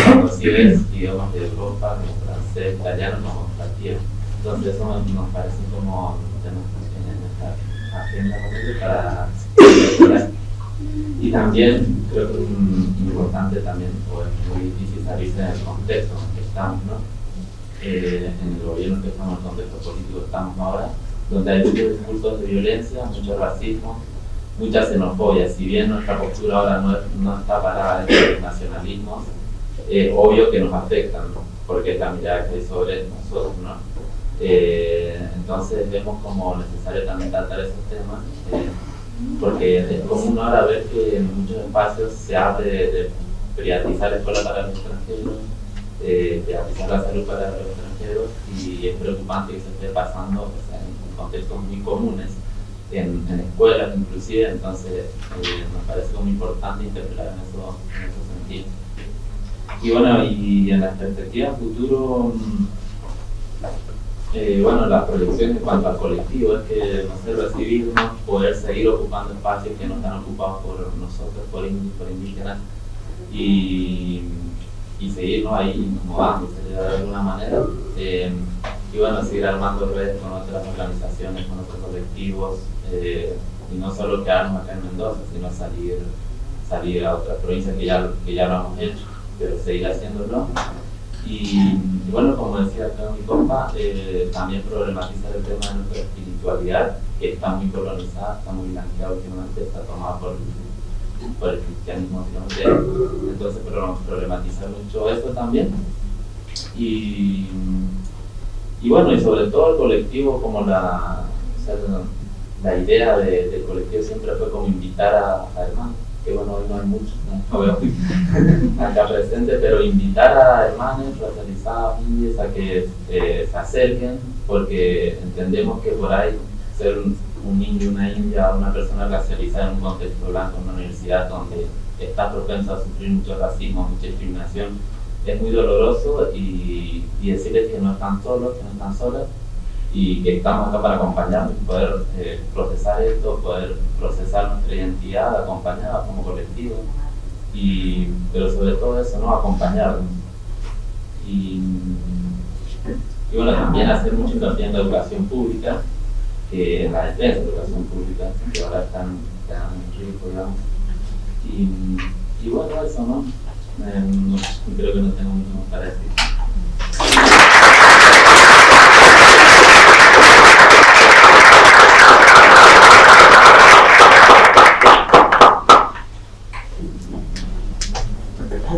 Cuando sí ves idiomas de Europa, como francés, italiano, como cualquiera. Entonces eso nos parece como temas en nuestra agenda para y también creo que es importante también, o es muy difícil salirse del contexto en el que estamos, ¿no? En el gobierno que estamos, en el contexto político que estamos ahora, donde hay muchos discursos de violencia, mucho racismo, mucha xenofobia. Si bien nuestra postura ahora no está parada en los nacionalismos, obvio que nos afectan, porque es la mirada que hay sobre nosotros, ¿no? Entonces vemos como necesario también tratar esos temas, porque es común ahora ver que en muchos espacios se habla de privatizar la escuela para los extranjeros, privatizar la salud para los extranjeros, y es preocupante que se esté pasando, o sea, en contextos muy comunes, en escuelas inclusive. Entonces nos parece como importante interpelar en esos sentidos. Y bueno, y en la perspectiva futuro, bueno, las proyecciones en cuanto al colectivo es que, no sé, recibirnos, poder seguir ocupando espacios que no están ocupados por nosotros, por indígenas, y seguirnos ahí incomodándose de alguna manera. Y bueno, seguir armando redes con otras organizaciones, con otros colectivos, y no solo quedarnos acá en Mendoza, sino salir a otras provincias que ya lo hemos hecho, pero seguir haciéndolo. Y bueno, como decía acá mi compa, también problematizar el tema de nuestra espiritualidad, que está muy colonizada, está muy blanqueada últimamente, está tomada por el cristianismo. Entonces problematizar mucho eso también. Y bueno, y sobre todo el colectivo, como la idea del colectivo siempre fue como invitar a hermanos, que bueno, hoy no hay muchos, no veo acá presente, pero invitar a hermanos racializados, indios, a que se acerquen, porque entendemos que por ahí ser un indio, una india, una persona racializada en un contexto blanco, en una universidad donde está propensa a sufrir mucho racismo, mucha discriminación, es muy doloroso, y decirles que no están solos, que no están solas, y que estamos acá para acompañarnos, poder procesar esto, poder procesar nuestra identidad acompañada como colectivo, pero sobre todo eso, ¿no? Acompañarnos. Y bueno, también hacer mucho hincapié en la educación pública, en la defensa de la educación pública, que ahora están en riesgo, digamos. Y bueno, eso, ¿no? Creo que no tengo mucho más para decir.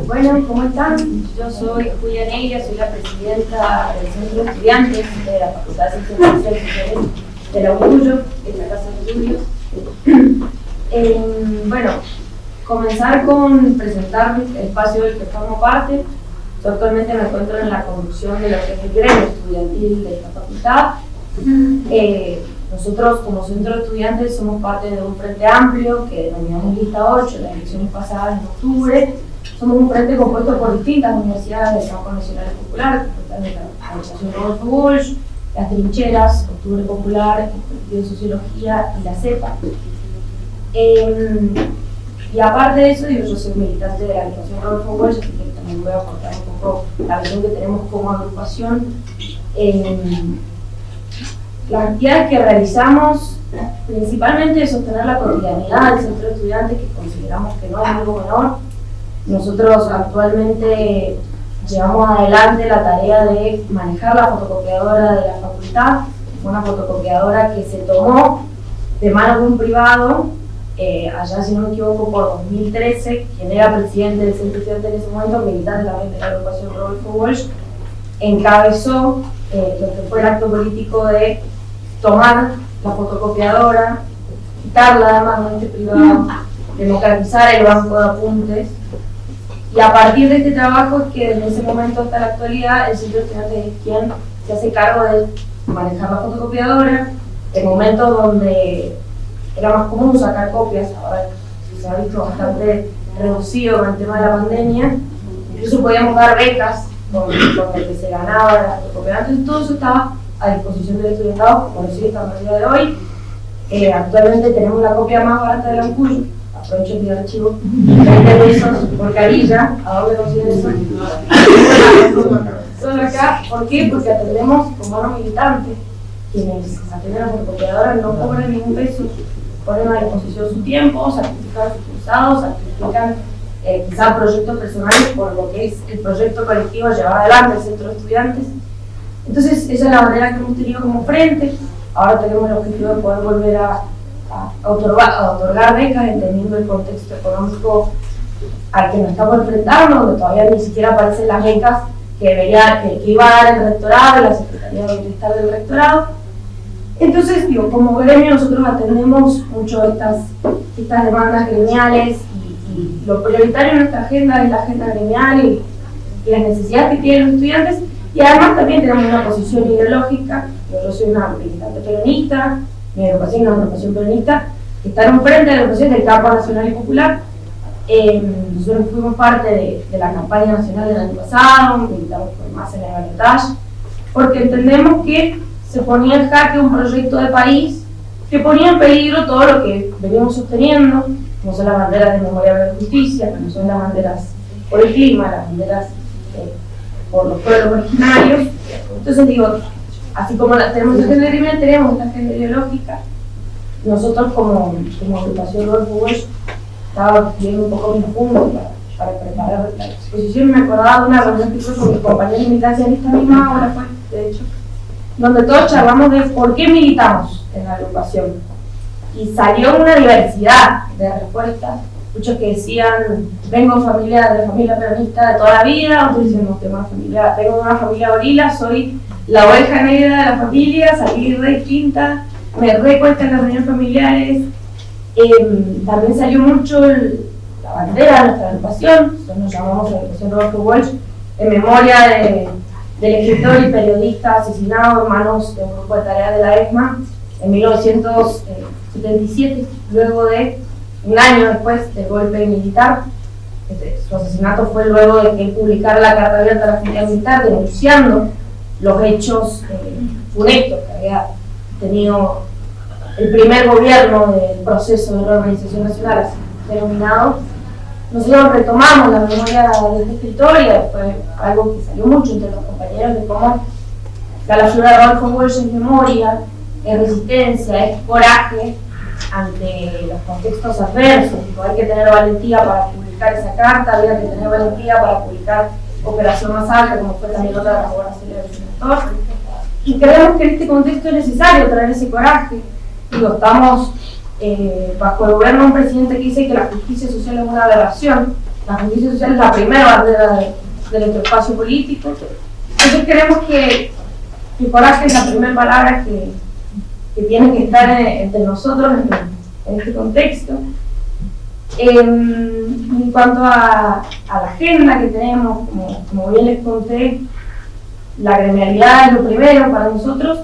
Bueno, ¿cómo están? Yo soy Julia Neira, soy la presidenta del Centro de Estudiantes de la Facultad de Ciencias Sociales de la UNUYO, en la Casa de Estudios. Bueno, comenzar con presentar el espacio del que formo parte. Yo actualmente me encuentro en la conducción de lo que es el gremio estudiantil de esta facultad. Nosotros, como Centro de Estudiantes, somos parte de un frente amplio que denominamos Lista 8, las elecciones pasadas en octubre. Somos un frente compuesto por distintas universidades del campo nacional popular, la Fundación Rodolfo Walsh, las Trincheras, Octubre Popular, el Colectivo de Sociología y la CEPA. Y aparte de eso, yo soy militante de la Fundación Rodolfo Walsh, así que también voy a aportar un poco la visión que tenemos como agrupación. Las actividades que realizamos, principalmente es sostener la cotidianidad del Centro de Estudiantes, que consideramos que no es algo menor. Nosotros actualmente llevamos adelante la tarea de manejar la fotocopiadora de la facultad, una fotocopiadora que se tomó de manos de un privado, allá si no me equivoco por 2013, quien era presidente del Centro de Estudiantes en ese momento, militante también de la agrupación Rodolfo Walsh, encabezó lo que fue el acto político de tomar la fotocopiadora, quitarla de manos de este privado, democratizar el banco de apuntes. Y a partir de este trabajo es que desde ese momento hasta la actualidad el Centro de Estudiantes es quien se hace cargo de manejar la fotocopiadora, en momentos donde era más común sacar copias, ahora se ha visto bastante reducido con el tema de la pandemia, incluso podíamos dar becas con lo que se ganaba de las cooperativas, entonces todo eso estaba a disposición del estudiantado, como lo sigue hasta el día de hoy. Actualmente tenemos la copia más barata de la Ancuyo, aprovecho el archivo, 20 pesos por carilla. ¿A dónde consiguen eso? Solo acá. ¿Por qué? Porque atendemos como no militantes, quienes atienden a las fotocopiadoras no cobran ningún peso, ponen a disposición su tiempo, sacrifican sus cursados, sacrifican quizás proyectos personales por lo que es el proyecto colectivo llevado adelante el centro de estudiantes. Entonces esa es la manera que hemos tenido como frente. Ahora tenemos el objetivo de poder volver a otorgar becas, entendiendo el contexto económico al que nos estamos enfrentando, donde todavía ni siquiera aparecen las becas que iba a dar el rectorado y la Secretaría de Bienestar del rectorado. Entonces, digo, como gremio nosotros atendemos mucho estas demandas gremiales y lo prioritario en nuestra agenda es la agenda gremial y las necesidades que tienen los estudiantes, y además también tenemos una posición ideológica. Yo soy una militante peronista, mi agrupación es una agrupación peronista que está en frente de la agrupación del Campo Nacional y Popular. Nosotros fuimos parte de la campaña nacional del año pasado, militamos por más en el balotaje, porque entendemos que se ponía en jaque un proyecto de país que ponía en peligro todo lo que venimos sosteniendo, como son las banderas de memoria de justicia, como son las banderas por el clima, las banderas por los pueblos originarios. Entonces digo, así como tenemos esta agenda gremial, tenemos esta agenda ideológica. Nosotros como agrupación Rodolfo Walsh estaba viendo un poco mis puntos para preparar la exposición. Me acordaba de una reunión que tuve con mis compañeros de militancia en esta misma hora, fue, de hecho, donde todos charlamos de por qué militamos en la agrupación. Y salió una diversidad de respuestas. Muchos que decían, vengo de familia peronista de toda la vida, otros dicen, no, vengo de una familia gorila, soy la oveja negra de la familia, salí re distinta, me recuesta en las reuniones familiares. También salió mucho la bandera de nuestra agrupación, nosotros nos llamamos la agrupación Rodolfo Walsh, en memoria del escritor y periodista asesinado en manos de un grupo de tareas de la ESMA en 1977, luego de un año después del golpe militar. Su asesinato fue luego de que él publicara la carta abierta a la Junta Militar denunciando los hechos funestos que había tenido el primer gobierno del proceso de reorganización nacional, así denominado. Nosotros retomamos la memoria de esta escritoria, fue algo que salió mucho entre los compañeros, de cómo la figura de Rodolfo Walsh es memoria, es resistencia, es coraje ante los contextos adversos. Hay que tener valentía para publicar esa carta, había que tener valentía para publicar Operación Masacre, como fue también otra de las obras célebres del autor. Y creemos que en este contexto es necesario traer ese coraje. Digo, estamos bajo el gobierno de un presidente que dice que la justicia social es una aberración. La justicia social es la primera bandera de nuestro espacio político. Entonces creemos que el coraje es la primera palabra que tiene que estar entre nosotros en este contexto. En cuanto a la agenda que tenemos, como bien les conté, la gremialidad es lo primero para nosotros.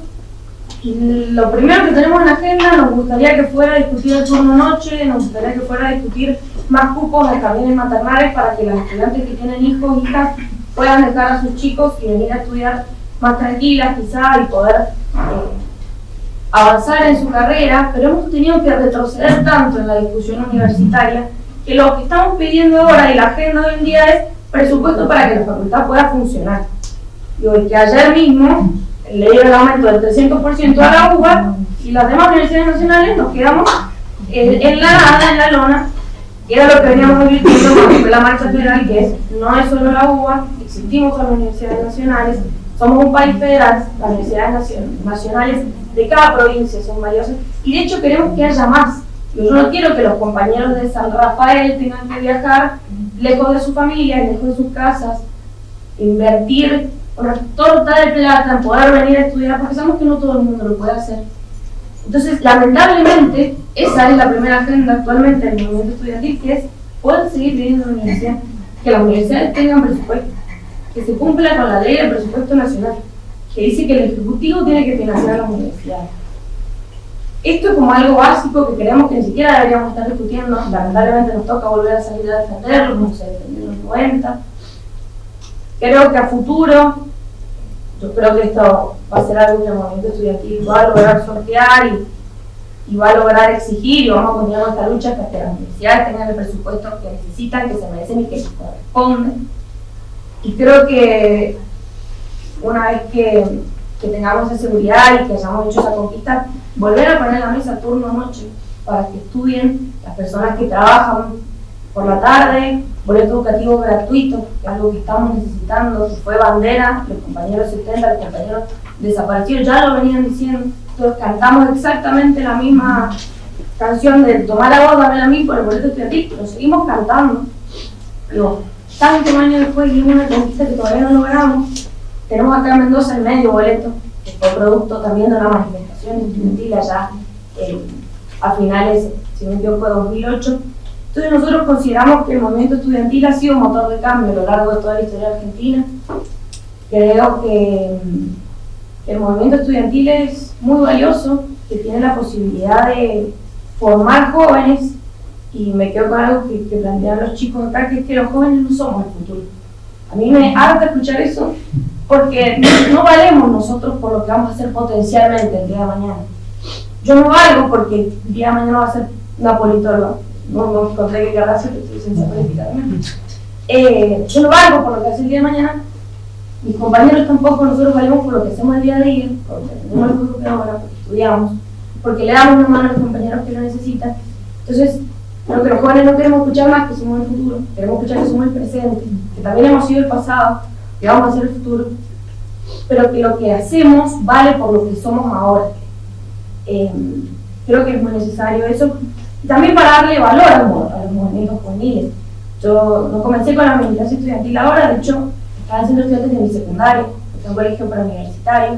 Y lo primero que tenemos en la agenda, nos gustaría que fuera a discutir el turno noche, nos gustaría que fuera a discutir más cupos de jardines maternales para que las estudiantes que tienen hijos e hijas puedan dejar a sus chicos y venir a estudiar más tranquilas quizás y poder avanzar en su carrera, pero hemos tenido que retroceder tanto en la discusión universitaria que lo que estamos pidiendo ahora y la agenda de hoy en día es presupuesto para que la facultad pueda funcionar. Y que ayer mismo le dieron el aumento del 300% a la UBA y las demás universidades nacionales nos quedamos en la nada, en la lona, que era lo que veníamos advirtiendo cuando fue la marcha federal, que es, no es solo la UBA, existimos con las universidades nacionales, somos un país federal, las universidades nacionales de cada provincia son valiosas y de hecho queremos que haya más. Yo no quiero que los compañeros de San Rafael tengan que viajar lejos de su familia, lejos de sus casas, invertir una torta de plata en poder venir a estudiar, porque sabemos que no todo el mundo lo puede hacer. Entonces, lamentablemente, esa es la primera agenda actualmente en el movimiento estudiantil, que es poder seguir viviendo en la universidad, que las universidades tengan presupuesto, que se cumpla con la ley del presupuesto nacional, que dice que el Ejecutivo tiene que financiar las universidades. esto es como algo básico que creemos que ni siquiera deberíamos estar discutiendo. Lamentablemente nos toca volver a salir a defenderlo, como se defendió en los 90. Creo que a futuro, yo creo que esto va a ser algo que el movimiento estudiantil va a lograr sortear y va a lograr exigir, y vamos a continuar con esta lucha hasta que las universidades tengan el presupuesto que necesitan, que se merecen y que les corresponden. Y creo que una vez que tengamos esa seguridad y que hayamos hecho esa conquista, volver a poner la mesa turno-noche para que estudien las personas que trabajan por la tarde, boleto educativo gratuito, que es algo que estamos necesitando, que fue bandera, los compañeros 70, los compañeros desaparecidos ya lo venían diciendo. Todos cantamos exactamente la misma canción de tomar la voz, dámela a mí por el boleto estudiantil, lo seguimos cantando. Digo, tantos años después y una conquista que todavía no logramos. Tenemos acá en Mendoza el medio boleto, que fue producto también de una manifestación estudiantil allá a finales, si no me equivoco, de 2008. Entonces nosotros consideramos que el movimiento estudiantil ha sido un motor de cambio a lo largo de toda la historia argentina. Creo que el movimiento estudiantil es muy valioso, que tiene la posibilidad de formar jóvenes, y me quedo con algo que plantean los chicos acá, que es que los jóvenes no somos el futuro. A mí me harta escuchar eso, porque no valemos nosotros por lo que vamos a hacer potencialmente el día de mañana. Yo no valgo porque el día de mañana va a ser una politóloga. No encontré que querrá hacer licencia política también. Yo no valgo por lo que hace el día de mañana. Mis compañeros tampoco. Nosotros valemos por lo que hacemos el día a día, porque tenemos el curso de ahora, porque estudiamos, porque le damos una mano a los compañeros que lo necesitan. Entonces, lo que los jóvenes no queremos escuchar más que somos el futuro, queremos escuchar que somos el presente, que también hemos sido el pasado, que vamos a ser el futuro, pero que lo que hacemos vale por lo que somos ahora. Creo que es muy necesario eso, y también para darle valor a los movimientos juveniles. Yo no comencé con la militancia estudiantil ahora, de hecho, estaba haciendo estudiantes de mi secundaria, que es un colegio para universitarios,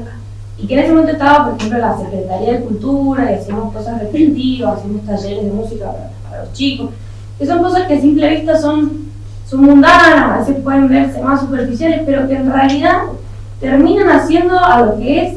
y que en ese momento estaba, por ejemplo, la Secretaría de Cultura, y hacíamos cosas repetitivas, hacíamos talleres de música para los chicos, que son cosas que a simple vista son mundanas, a veces pueden verse más superficiales, pero que en realidad terminan haciendo a lo que es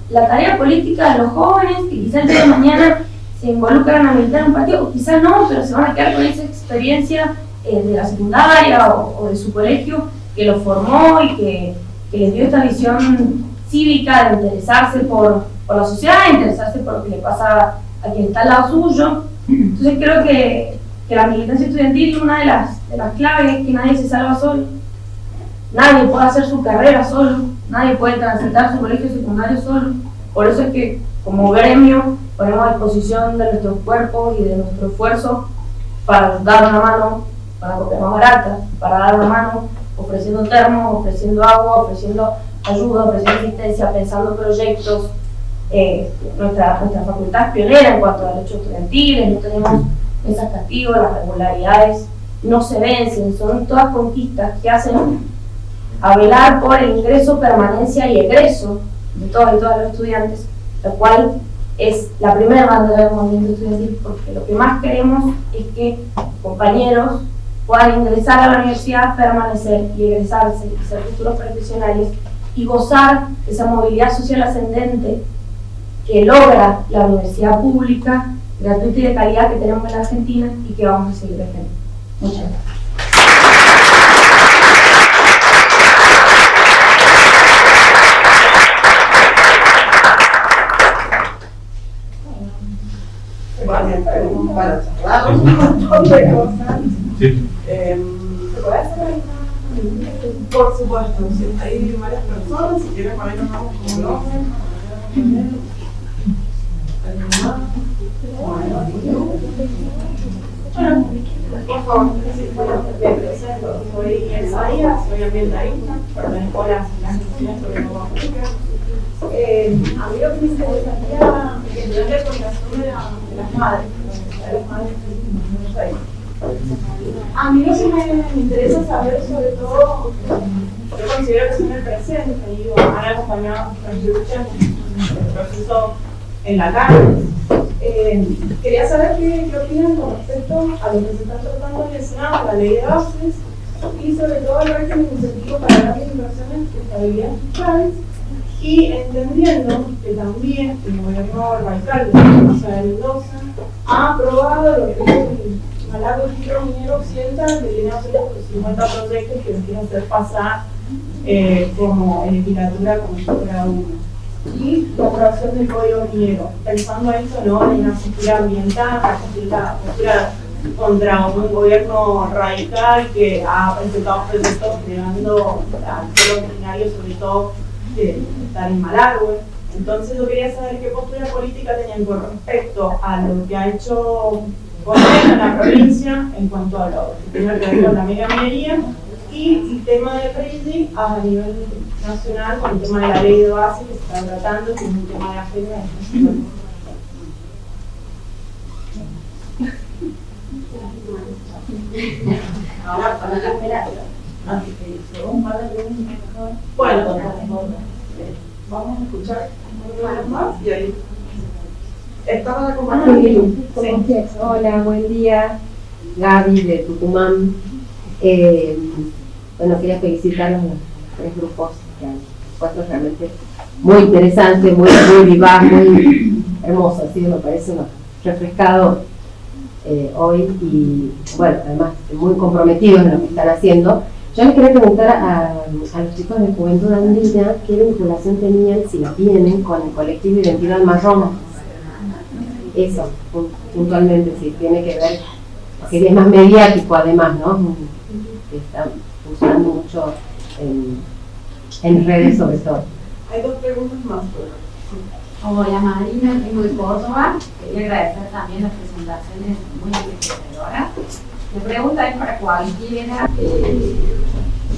la tarea política de los jóvenes, que quizás el día de mañana se involucran a militar en un partido, o quizás no, pero se van a quedar con esa experiencia de la secundaria o de su colegio que los formó y que les dio esta visión cívica de interesarse por la sociedad, interesarse por lo que le pasa a quien está al lado suyo. Entonces creo que la militancia estudiantil, una de las claves es que nadie se salva solo, nadie puede hacer su carrera solo, nadie puede transitar su colegio secundario solo. Por eso es que como gremio ponemos a disposición de nuestros cuerpos y de nuestro esfuerzo para dar una mano, para copiar más barata, para dar una mano ofreciendo termos, ofreciendo agua, ofreciendo ayuda, ofreciendo asistencia, pensando proyectos. Nuestra facultad es pionera en cuanto a derechos estudiantiles, no tenemos mesas castigos, las regularidades no se vencen, son todas conquistas que hacen a velar por el ingreso, permanencia y egreso de todas y todos los estudiantes, lo cual es la primera bandera del movimiento estudiantil, porque lo que más queremos es que compañeros puedan ingresar a la universidad, permanecer y egresarse y ser futuros profesionales y gozar de esa movilidad social ascendente que logra la universidad pública, gratuita y de calidad que tenemos en la Argentina y que vamos a seguir defendiendo. Muchas gracias. Para charlar un montón de cosas. Sí. ¿Se puede hacer alguna? Por supuesto, sí, hay varias personas, si quieren por ahí nos vamos como un orden. ¿Alguien más? Bueno, por favor, me presento, soy Elsaía, soy ambientalista para la Escuela Nacional sobre Nueva Pública. A mí lo que me interesaría entender con relación de las madres, de las madres de Buenos Aires. A mí lo que me interesa saber, sobre todo, yo considero que son el presente y han acompañado nuestras luchas en el proceso en la calle. Quería saber qué opinan con respecto a lo que se está tratando en el Senado, la ley de bases y sobre todo el régimen incentivo para grandes inversiones de estabilidad fiscal y entendiendo que también el gobierno radical de Mendoza ha aprobado lo que es el Malaco Hidro Minero Occidental, que tiene 50 proyectos que los quiere hacer pasar como en legislatura como si fuera uno. Y la aprobación del código minero, pensando esto, ¿no?, en una postura ambiental, una postura contra un gobierno radical que ha presentado proyectos generando al pueblo originario, sobre todo de estar en Malargüe. Entonces yo quería saber qué postura política tenían con respecto a lo que ha hecho gobierno en la provincia en cuanto a lo que tiene que ver con la megaminería y el tema de PRISI a nivel nacional con el tema de la ley de base que se está tratando, que es un tema de agenda. Ahora, para la esperar. Bueno, vamos a escuchar un más y ahí. ¿Estaba acompañando? Sí. Hola, buen día. Gaby de Tucumán. Bueno, quería felicitar a los 3 grupos que han puesto realmente muy interesante, muy vivaz, muy hermoso. Así que me parece refrescado hoy y, bueno, además muy comprometidos en lo que están haciendo. Yo les quería preguntar a los chicos de Juventud Andina qué vinculación tenían, si la tienen, con el colectivo Identidad Marrón. Eso, puntualmente, sí, tiene que ver, porque es más mediático además, ¿no? Que está funcionando mucho en redes sobre todo. Hay 2 preguntas más. Hola Marina, vengo de Córdoba. Quería agradecer también las presentaciones muy enriquecedoras. La pregunta es para cualquiera.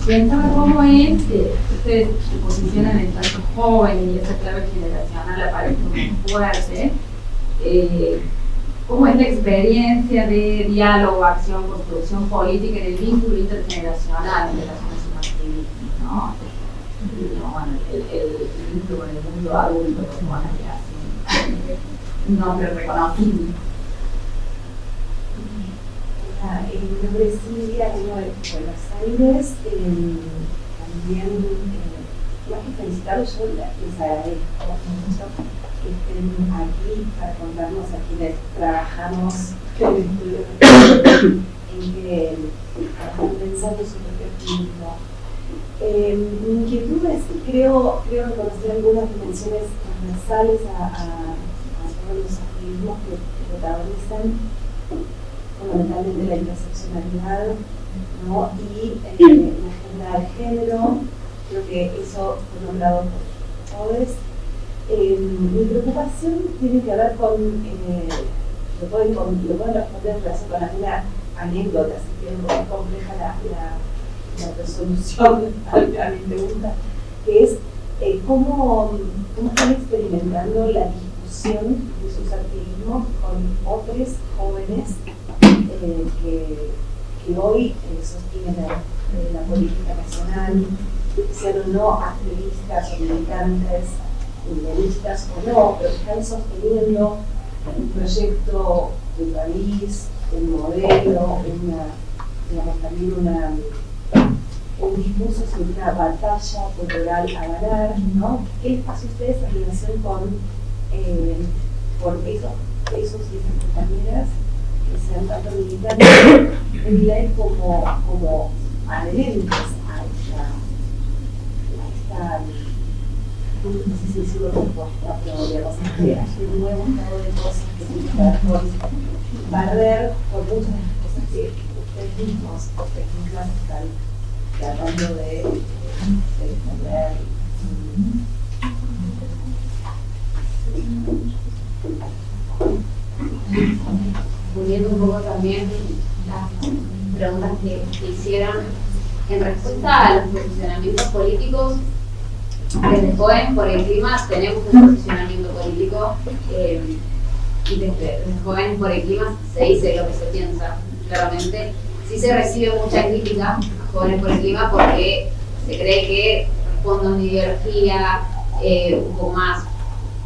Pensaba cómo es que ustedes se posicionan en tantos jóvenes y esa clave generacional aparece muy fuerte. ¿Cómo es la experiencia de diálogo, acción, construcción política en el vínculo intergeneracional en relaciones con activismo, ¿no? Bueno, el vínculo con el mundo adulto, bueno, un nombre reconocible. Mi nombre es Silvia, vengo de Buenos Aires. También, más que felicitarlos, yo les agradezco mucho que estén aquí para contarnos a quienes trabajamos en el estudio en que están pensando su propio activismo. Mi inquietud es, creo reconocer algunas dimensiones transversales a todos los activismos que protagonizan fundamentalmente la interseccionalidad, ¿no? Y la agenda de género. Creo que eso fue nombrado por todos. Mi preocupación tiene que ver con, lo pueden responder en relación con alguna anécdota, así que es un poco compleja la resolución a mi pregunta, que es cómo están experimentando la discusión de sus activismos con otros jóvenes que hoy sostienen la política nacional, sean o no activistas o militantes, idealistas o no, pero están sosteniendo un proyecto de país, un modelo, también un discurso sobre una batalla cultural a ganar, ¿no? ¿Qué les pasa a ustedes en relación con esos y esas compañeras que sean tanto militantes en ley como adherentes a esta no sé si decirlo respuesta, pero digamos que hay un nuevo estado de cosas que se está por barrer por muchas de las cosas que ustedes mismos están tratando de defender. Uniendo un poco también las preguntas que hicieron en respuesta a los posicionamientos políticos. Desde Joven por el Clima tenemos un posicionamiento político y desde Jóvenes por el Clima se dice lo que se piensa, claramente. Sí se recibe mucha crítica a Jóvenes por el Clima porque se cree que responde a una ideología un poco más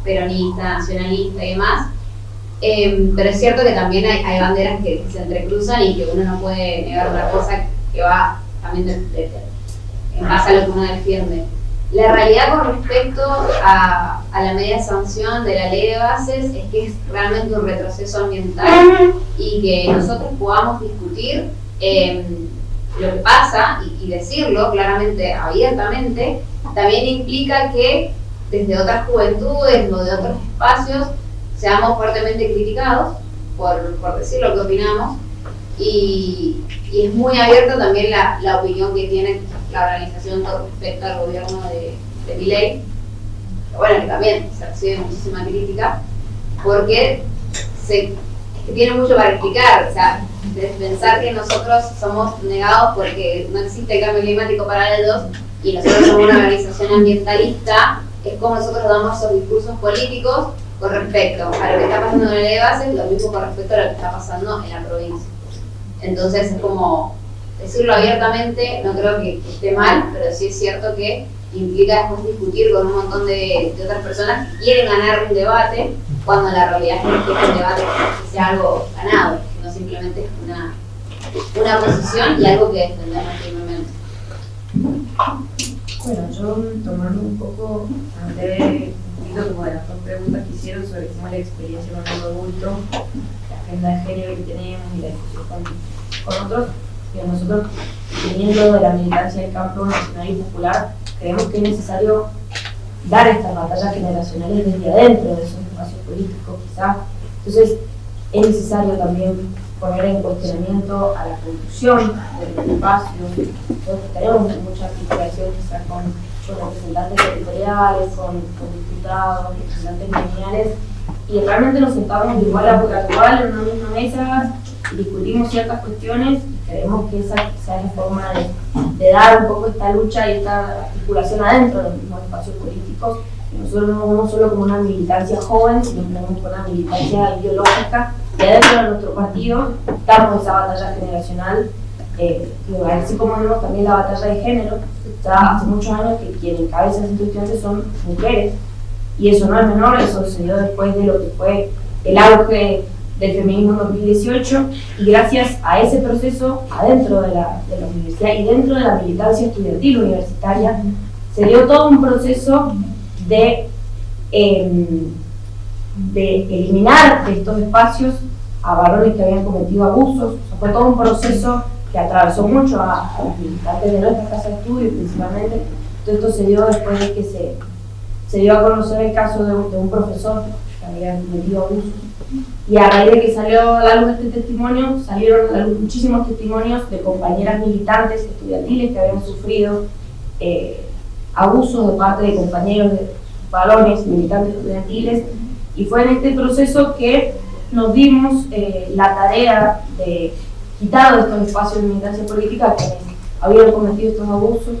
peronista, nacionalista y demás. Pero es cierto que también hay banderas que se entrecruzan y que uno no puede negar una cosa que va también en base a lo que uno defiende. La realidad con respecto a la medida de sanción de la ley de bases es que es realmente un retroceso ambiental y que nosotros podamos discutir lo que pasa y decirlo claramente, abiertamente, también implica que desde otras juventudes o de otros espacios seamos fuertemente criticados por decir lo que opinamos y es muy abierta también la opinión que tiene la organización con respecto al gobierno de Milei, bueno, que también se recibe muchísima crítica porque que tiene mucho para explicar, o sea, de pensar que nosotros somos negados porque no existe el cambio climático para ellos y nosotros somos una organización ambientalista, es como nosotros damos esos discursos políticos con respecto a lo que está pasando en la ley de bases, lo mismo con respecto a lo que está pasando en la provincia. Entonces es como decirlo abiertamente, no creo que esté mal, pero sí es cierto que implica después discutir con un montón de otras personas que quieren ganar un debate, cuando la realidad es que el debate sea algo ganado, no simplemente es una posición y algo que defendemos firmemente. Bueno, yo tomando un poco como de las dos preguntas que hicieron sobre cómo es la experiencia con el adulto, la agenda de género que tenemos y la discusión con otros, que nosotros, viniendo de la militancia del campo nacional y popular, creemos que es necesario dar estas batallas generacionales desde adentro de esos espacios políticos, quizás. Entonces, es necesario también poner en cuestionamiento a la producción de los espacios. Nosotros tenemos mucha articulación quizás con representantes territoriales, con diputados, representantes gremiales, y realmente nos sentamos de igual a igual en una misma mesa, discutimos ciertas cuestiones y creemos que esa sea la forma de dar un poco esta lucha y esta articulación adentro de los mismos espacios políticos. Nosotros no vemos solo como una militancia joven, sino que vemos como una militancia ideológica, y adentro de nuestro partido damos esa batalla generacional, así como vemos también la batalla de género. Ya hace muchos años que quienes encabezan estos estudiantes son mujeres, y eso no es menor, eso se dio después de lo que fue el auge del feminismo en 2018, y gracias a ese proceso adentro de la universidad y dentro de la militancia estudiantil universitaria se dio todo un proceso de eliminar de estos espacios a varones que habían cometido abusos. O sea, fue todo un proceso que atravesó mucho a los militantes de nuestra casa de estudio principalmente. Todo esto se dio después de que se dio a conocer el caso de un profesor que había cometido abusos. Y a raíz de que salió a la luz este testimonio, salieron a la luz muchísimos testimonios de compañeras militantes estudiantiles que habían sufrido abusos de parte de compañeros de varones militantes estudiantiles, y fue en este proceso que nos dimos la tarea de quitar de estos espacios de militancia política que habían cometido estos abusos,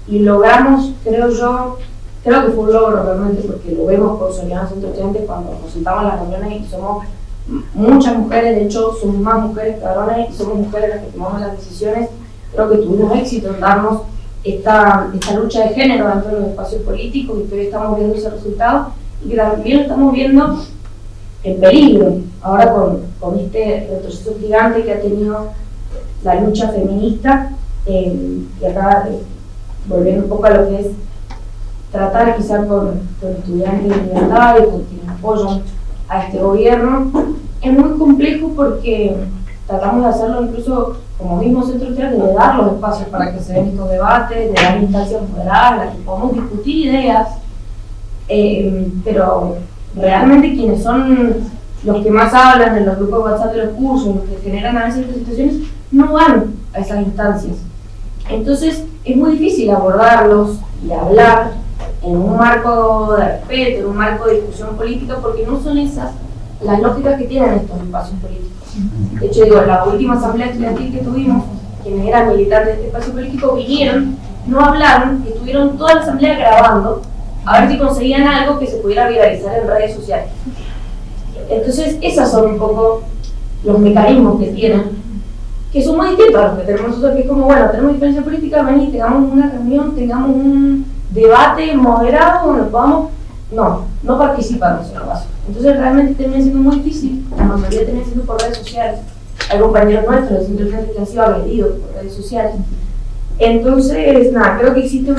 y logramos, creo que fue un logro realmente, porque lo vemos con Solidaridad Centro Estudiantes cuando nos sentamos en las reuniones y somos muchas mujeres, de hecho somos más mujeres que varones y somos mujeres las que tomamos las decisiones. Creo que tuvimos éxito en darnos esta lucha de género dentro de los espacios políticos, y que hoy estamos viendo ese resultado y que también lo estamos viendo en peligro ahora con este retroceso gigante que ha tenido la lucha feminista, y acá volviendo un poco a lo que es tratar quizás con estudiantes libertarios, con quienes apoyan a este gobierno. Es muy complejo porque tratamos de hacerlo incluso como mismo centro estudiantil, de dar los espacios para que se den estos debates, de dar instancias moderadas en las que podamos discutir ideas, pero realmente quienes son los que más hablan en los grupos de WhatsApp de los cursos, los que generan a veces estas situaciones, no van a esas instancias. Entonces es muy difícil abordarlos y hablar en un marco de respeto, en un marco de discusión política, porque no son esas las lógicas que tienen estos espacios políticos. De hecho, digo, la última asamblea estudiantil que tuvimos, quienes eran militantes de este espacio político vinieron, no hablaron, y estuvieron toda la asamblea grabando a ver si conseguían algo que se pudiera viralizar en redes sociales. Entonces, esos son un poco los mecanismos que tienen, que son muy distintos a los que tenemos nosotros, que es como, bueno, tenemos diferencia política, vení, tengamos una reunión, tengamos un debate moderado donde podamos. No participan en ese espacio. Entonces realmente termina siendo muy difícil, la mayoría termina siendo por redes sociales. Hay compañeros nuestros de centros que han sido agredidos por redes sociales. Entonces, nada, creo que existe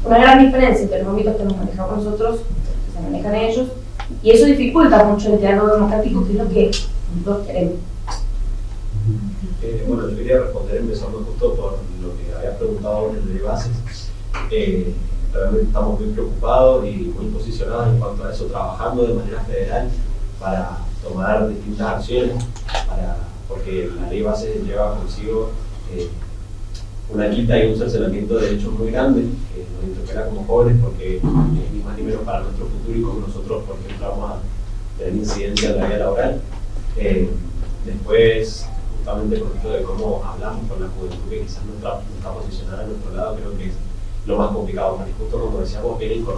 una gran diferencia entre los ámbitos que nos manejamos nosotros, que se manejan ellos, y eso dificulta mucho el diálogo democrático, que es lo que nosotros queremos. Bueno, yo quería responder empezando justo por lo que había preguntado desde bases. Realmente estamos muy preocupados y muy posicionados en cuanto a eso, trabajando de manera federal para tomar distintas acciones, porque la ley base lleva consigo una quita y un cercenamiento de derechos muy grande que nos interpela como jóvenes, porque ni más ni menos para nuestro futuro y como nosotros, por ejemplo, vamos a tener incidencia en la vida laboral. Después, justamente con esto de cómo hablamos con la juventud, que quizás no está posicionada a nuestro lado, creo que es lo más complicado, porque justo como decíamos, vienen con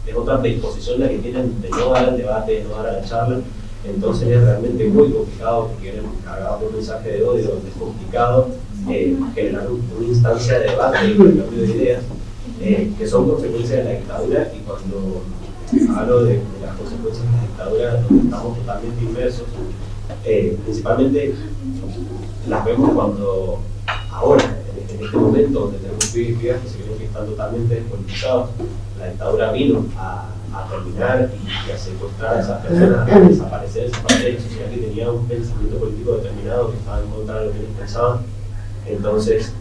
es otra predisposición la que tienen de no dar el debate, de no dar a la charla. Entonces es realmente muy complicado, porque vienen cargados de un mensaje de odio, donde es complicado generar una instancia de debate y de cambio de ideas, que son consecuencias de la dictadura. Y cuando hablo de las consecuencias de la dictadura, donde estamos totalmente inmersos, principalmente las vemos cuando ahora, en este momento, donde tenemos pibes y pibas que se creen que están totalmente despolitizados. La dictadura vino a terminar y a secuestrar a esas personas, a desaparecer esa parte de la sociedad que tenía un pensamiento político determinado, que estaba en contra de lo que ellos pensaban. Entonces,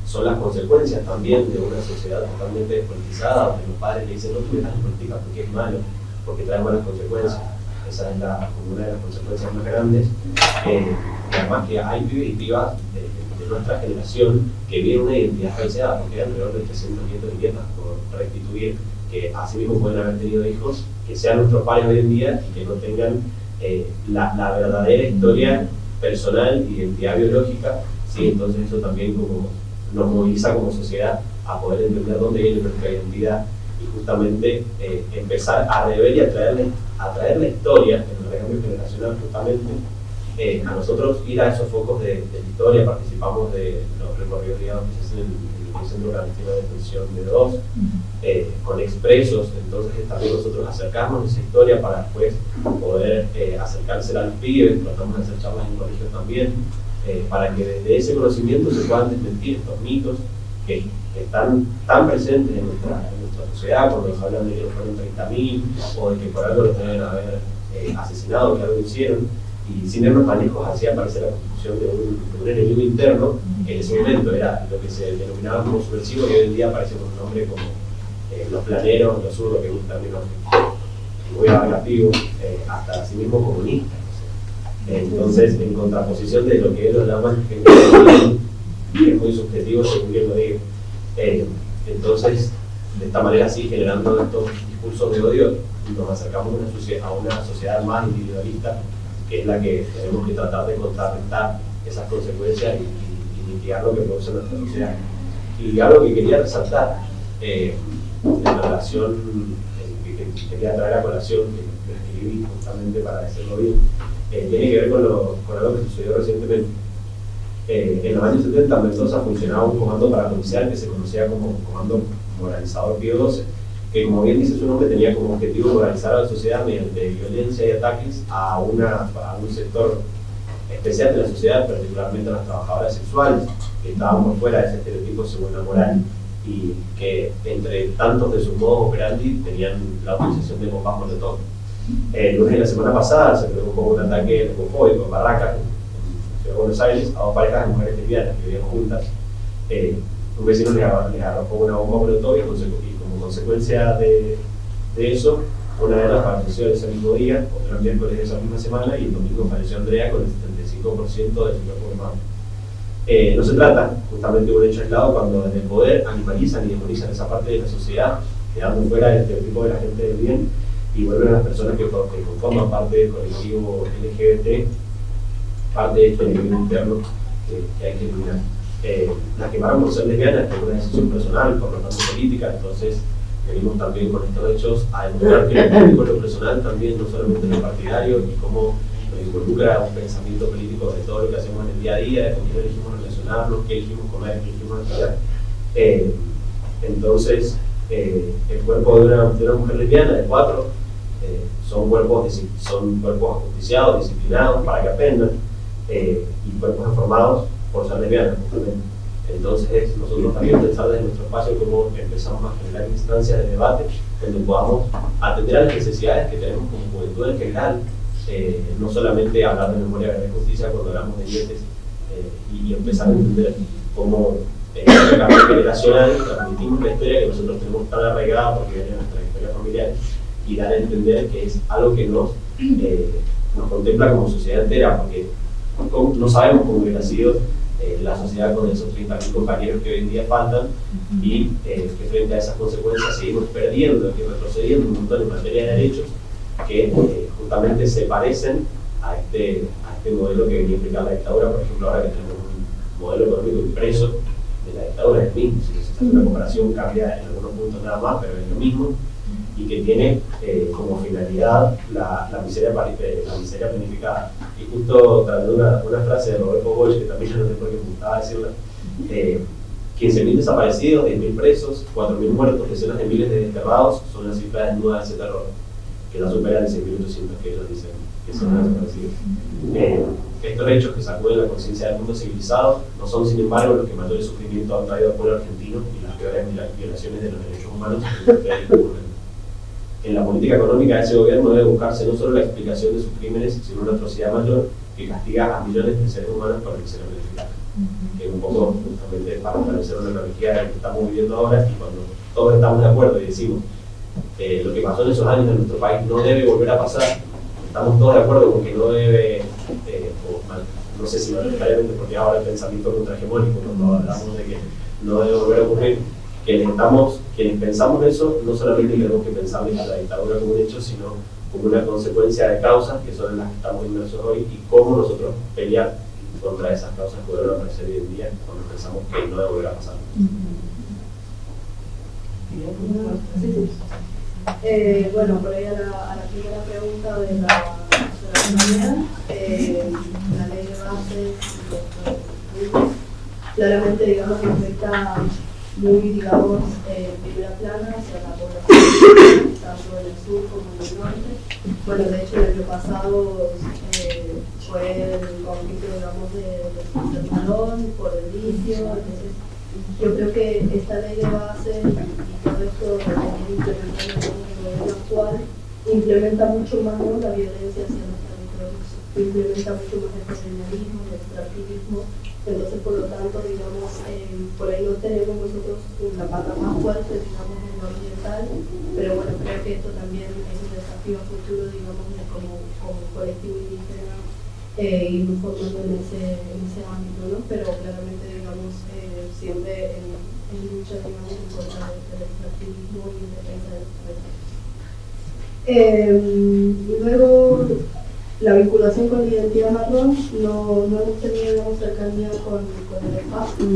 son las consecuencias también de una sociedad totalmente despolitizada, donde los padres le dicen no te metas en política porque es malo, porque trae malas consecuencias. Esa es una de las consecuencias más grandes. Y además que hay pibes y pibas de nuestra generación que viven una identidad falseada, porque hay alrededor de 300 nietos y nietas, por restituir, que así mismo pueden haber tenido hijos, que sean nuestros padres hoy en día y que no tengan la verdadera historia personal, identidad biológica. ¿Sí? Entonces eso también como nos moviliza como sociedad a poder entender dónde viene nuestra identidad y justamente empezar a rever y a traer la historia en el recambio generacional, justamente a nosotros ir a esos focos de historia. Participamos de los recorridos guiados que se hacen en el Centro Clandestino de Detención de DOS, con expresos. Entonces también nosotros acercarnos a esa historia para después poder acercársela a los pibes. Tratamos de hacer charlas en colegios también, para que desde ese conocimiento se puedan desmentir estos mitos que están tan presentes en nuestra sociedad, cuando nos hablan de que fueron 30.000 o de que por algo los deben haber asesinado, que algo hicieron. Y sin irnos tan lejos, hacía aparecer la constitución de un enemigo interno, que en ese momento era lo que se denominaba como subversivo, y hoy en día aparece con un nombre como los planeros, los zurdos, que es un término muy abarcativo, hasta sí mismo comunista. Entonces, en contraposición de lo que ellos llaman que es muy subjetivo según quien lo diga. Entonces, de esta manera, sí, generando estos discursos de odio, nos acercamos a una sociedad más individualista, que es la que tenemos que tratar de contrarrestar esas consecuencias y mitigar lo que produce nuestra sociedad. Y algo que quería resaltar en relación, que quería traer a colación, que escribí justamente para decirlo bien, tiene que ver con algo que sucedió recientemente. En los años 70 en Mendoza funcionaba un comando parapolicial que se conocía como Comando Moralizador Pío XII, que, como bien dice su nombre, tenía como objetivo moralizar a la sociedad mediante violencia y ataques a un sector especial de la sociedad, particularmente a las trabajadoras sexuales, que estaban por fuera de ese estereotipo según la moral, y que entre tantos de sus modos operandi tenían la utilización de bombas molotov. El lunes de la semana pasada se produjo un ataque homofóbico en Barracas, en Ciudad de Buenos Aires, a dos parejas de mujeres lesbianas que vivían juntas. Un vecino les arrojó una bomba molotov y como consecuencia de eso, una de las falleció ese mismo día, otra el miércoles de esa misma semana, y el domingo falleció Andrea con el 75% de su cuerpo quemado. No se trata justamente de un hecho aislado cuando desde el poder animalizan y demonizan esa parte de la sociedad, quedando fuera del estereotipo de la gente del bien, y vuelven a las personas que conforman parte del colectivo LGBT, parte de este enemigo interno que hay que eliminar. Las quemaron por ser lesbianas, que es una decisión personal, por lo tanto política. Entonces venimos también con estos hechos a demostrar que lo político es lo personal también, no solamente lo partidario, y cómo nos involucra un pensamiento político de todo lo que hacemos en el día a día, de con quién elegimos relacionarnos, qué elegimos comer, qué elegimos estudiar. Entonces, el cuerpo de una mujer lesbiana, de 4, son cuerpos ajusticiados, disciplinados para que aprendan, y cuerpos deformados por ser lesbianas, justamente. Entonces, nosotros también pensar desde nuestro espacio cómo empezamos a generar instancias de debate donde podamos atender a las necesidades que tenemos como juventud en general, no solamente hablar de memoria, verdad y justicia cuando hablamos de dientes, y empezar a entender cómo en el cambio generacional transmitimos la historia que nosotros tenemos tan arraigada porque viene de nuestra historia familiar, y dar a entender que es algo que nos contempla como sociedad entera, porque no sabemos cómo hubiera sido la sociedad con esos 30.000 compañeros que hoy en día faltan, y que frente a esas consecuencias seguimos perdiendo y retrocediendo un montón en materia de derechos que justamente se parecen a este modelo que venía a implicar la dictadura. Por ejemplo, ahora que tenemos un modelo económico impreso de la dictadura, es el mismo. Si se hace una comparación, cambia en algunos puntos nada más, pero es lo mismo, y que tiene como finalidad la miseria planificada. Y justo trayendo una frase de Rodolfo Walsh, que también no sé por qué me gustaba decirla, 15.000 desaparecidos, 10.000 presos, 4.000 muertos, decenas de miles de desterrados, son las cifras desnudas de ese terror, que no superan el 6.800 que ellos dicen que son desaparecidos. Estos hechos que sacuden la conciencia del mundo civilizado no son, sin embargo, los que mayor sufrimiento han traído al pueblo argentino y las peores violaciones de los derechos humanos que ustedes ocurren. En la política económica de ese gobierno debe buscarse no solo la explicación de sus crímenes, sino una atrocidad mayor que castiga a millones de seres humanos por la miseria planificada. Que es un poco justamente para establecer una analogía de lo que estamos viviendo ahora, y cuando todos estamos de acuerdo y decimos lo que pasó en esos años en nuestro país no debe volver a pasar, estamos todos de acuerdo con que no debe, no sé si necesariamente porque ahora el pensamiento es contrahegemónico, cuando hablamos de que no debe volver a ocurrir, quienes pensamos eso, no solamente tenemos que pensar en la dictadura como un hecho, sino como una consecuencia de causas que son en las que estamos inmersos hoy, y cómo nosotros pelear contra esas causas que vuelven a aparecer hoy en día cuando pensamos que no debe volver a pasar. Bueno, por ahí a la primera pregunta de la compañera, la ley de bases, claramente, digamos, que afecta muy, digamos, primera plana hacia la población, tanto en el sur como en el norte. Bueno, de hecho, el año pasado fue el conflicto, digamos, del Salón por el vicio. Entonces, yo creo que esta ley de base y todo esto que implementando el gobierno actual implementa mucho más, ¿no?, la violencia hacia los territorios, implementa mucho más el colonialismo, el extractivismo. Entonces, por lo tanto, digamos, por ahí no tenemos nosotros la pata más fuerte, digamos, en lo ambiental, pero bueno, creo que esto también es un desafío futuro, digamos, de como colectivo indígena, irnos formando en ese ámbito, ¿no? Pero claramente, digamos, siempre en lucha, digamos, en contra del extractivismo y en defensa de los territorios. Luego, la vinculación con la identidad marrón, no hemos tenido, digamos, cercanía con el espacio.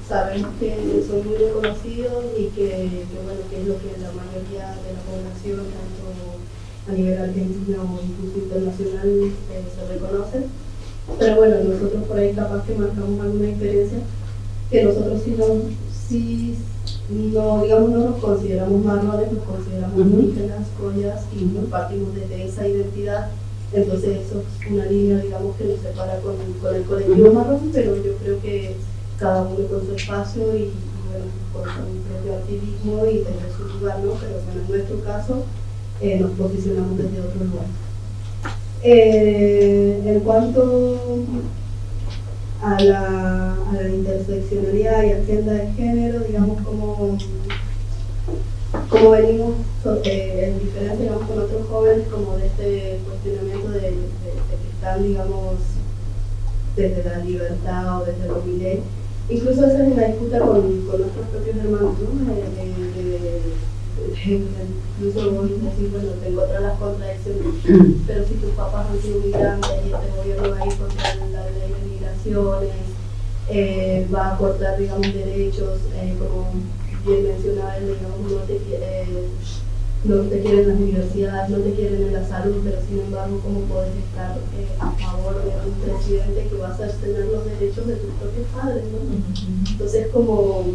Sabemos que son muy reconocidos y que bueno, que es lo que la mayoría de la población, tanto a nivel argentino o incluso internacional, se reconoce. Pero bueno, nosotros por ahí capaz que marcamos alguna diferencia, que nosotros digamos, no nos consideramos marrones, nos consideramos indígenas, collas, y nos partimos desde esa identidad. Entonces eso es una línea, digamos, que nos separa con el colectivo marrón, pero yo creo que cada uno con su espacio y bueno, con su propio activismo y desde su lugar, ¿no? Pero bueno, en nuestro caso nos posicionamos desde otro lugar. En cuanto a la interseccionalidad y agenda de género, digamos, como venimos en diferencia, digamos, con otros jóvenes, como de este cuestionamiento de que están, digamos, desde la libertad o desde los Milei. Incluso esa es una disputa con nuestros propios hermanos, ¿no? Incluso vos decís, bueno, te encontrás las contradicciones, pero si tus papás han sido migrantes y este gobierno va a ir contra la ley de migraciones, va a cortar, digamos, derechos, como bien mencionaba, digamos, no te quieren las universidades, no te quieren en la salud, pero sin embargo, ¿cómo podés estar a favor de un presidente que va a cercenar los derechos de tus propios padres, ¿no? Entonces, como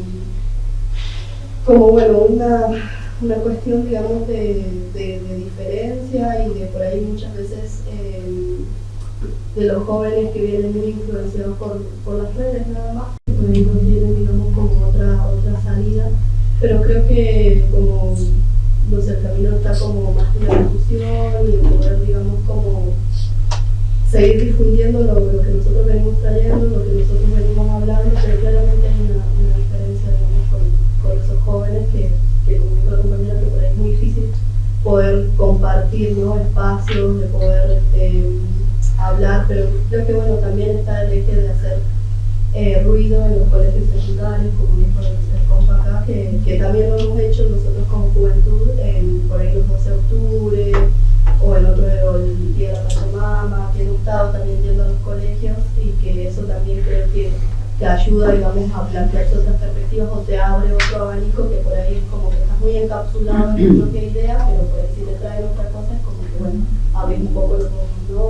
bueno, una cuestión, digamos, de diferencia y de por ahí muchas veces de los jóvenes que vienen muy influenciados por las redes nada más, por ahí no tienen, digamos, pero creo que como, no sé, el camino está como más en la discusión y en poder, digamos, como seguir difundiendo lo que nosotros venimos trayendo, lo que nosotros venimos hablando, pero claramente hay una diferencia, digamos, con esos jóvenes que como dijo la compañera, que por ahí es muy difícil poder compartir, ¿no?, espacios, de poder hablar, pero creo que bueno, también está el eje de hacer ruido en los colegios secundarios, como dijo el compa acá, que también lo hemos hecho nosotros como juventud, por ahí los 12 de octubre, o el otro el Día de la Pachamama, que hemos estado también yendo a los colegios, y que eso también creo que ayuda, digamos, a plantearse otras perspectivas o te abre otro abanico que por ahí es como que estás muy encapsulado en tu propia idea, pero por ahí si te traen otra cosa es como que, bueno, abrir un poco los ojos, ¿no?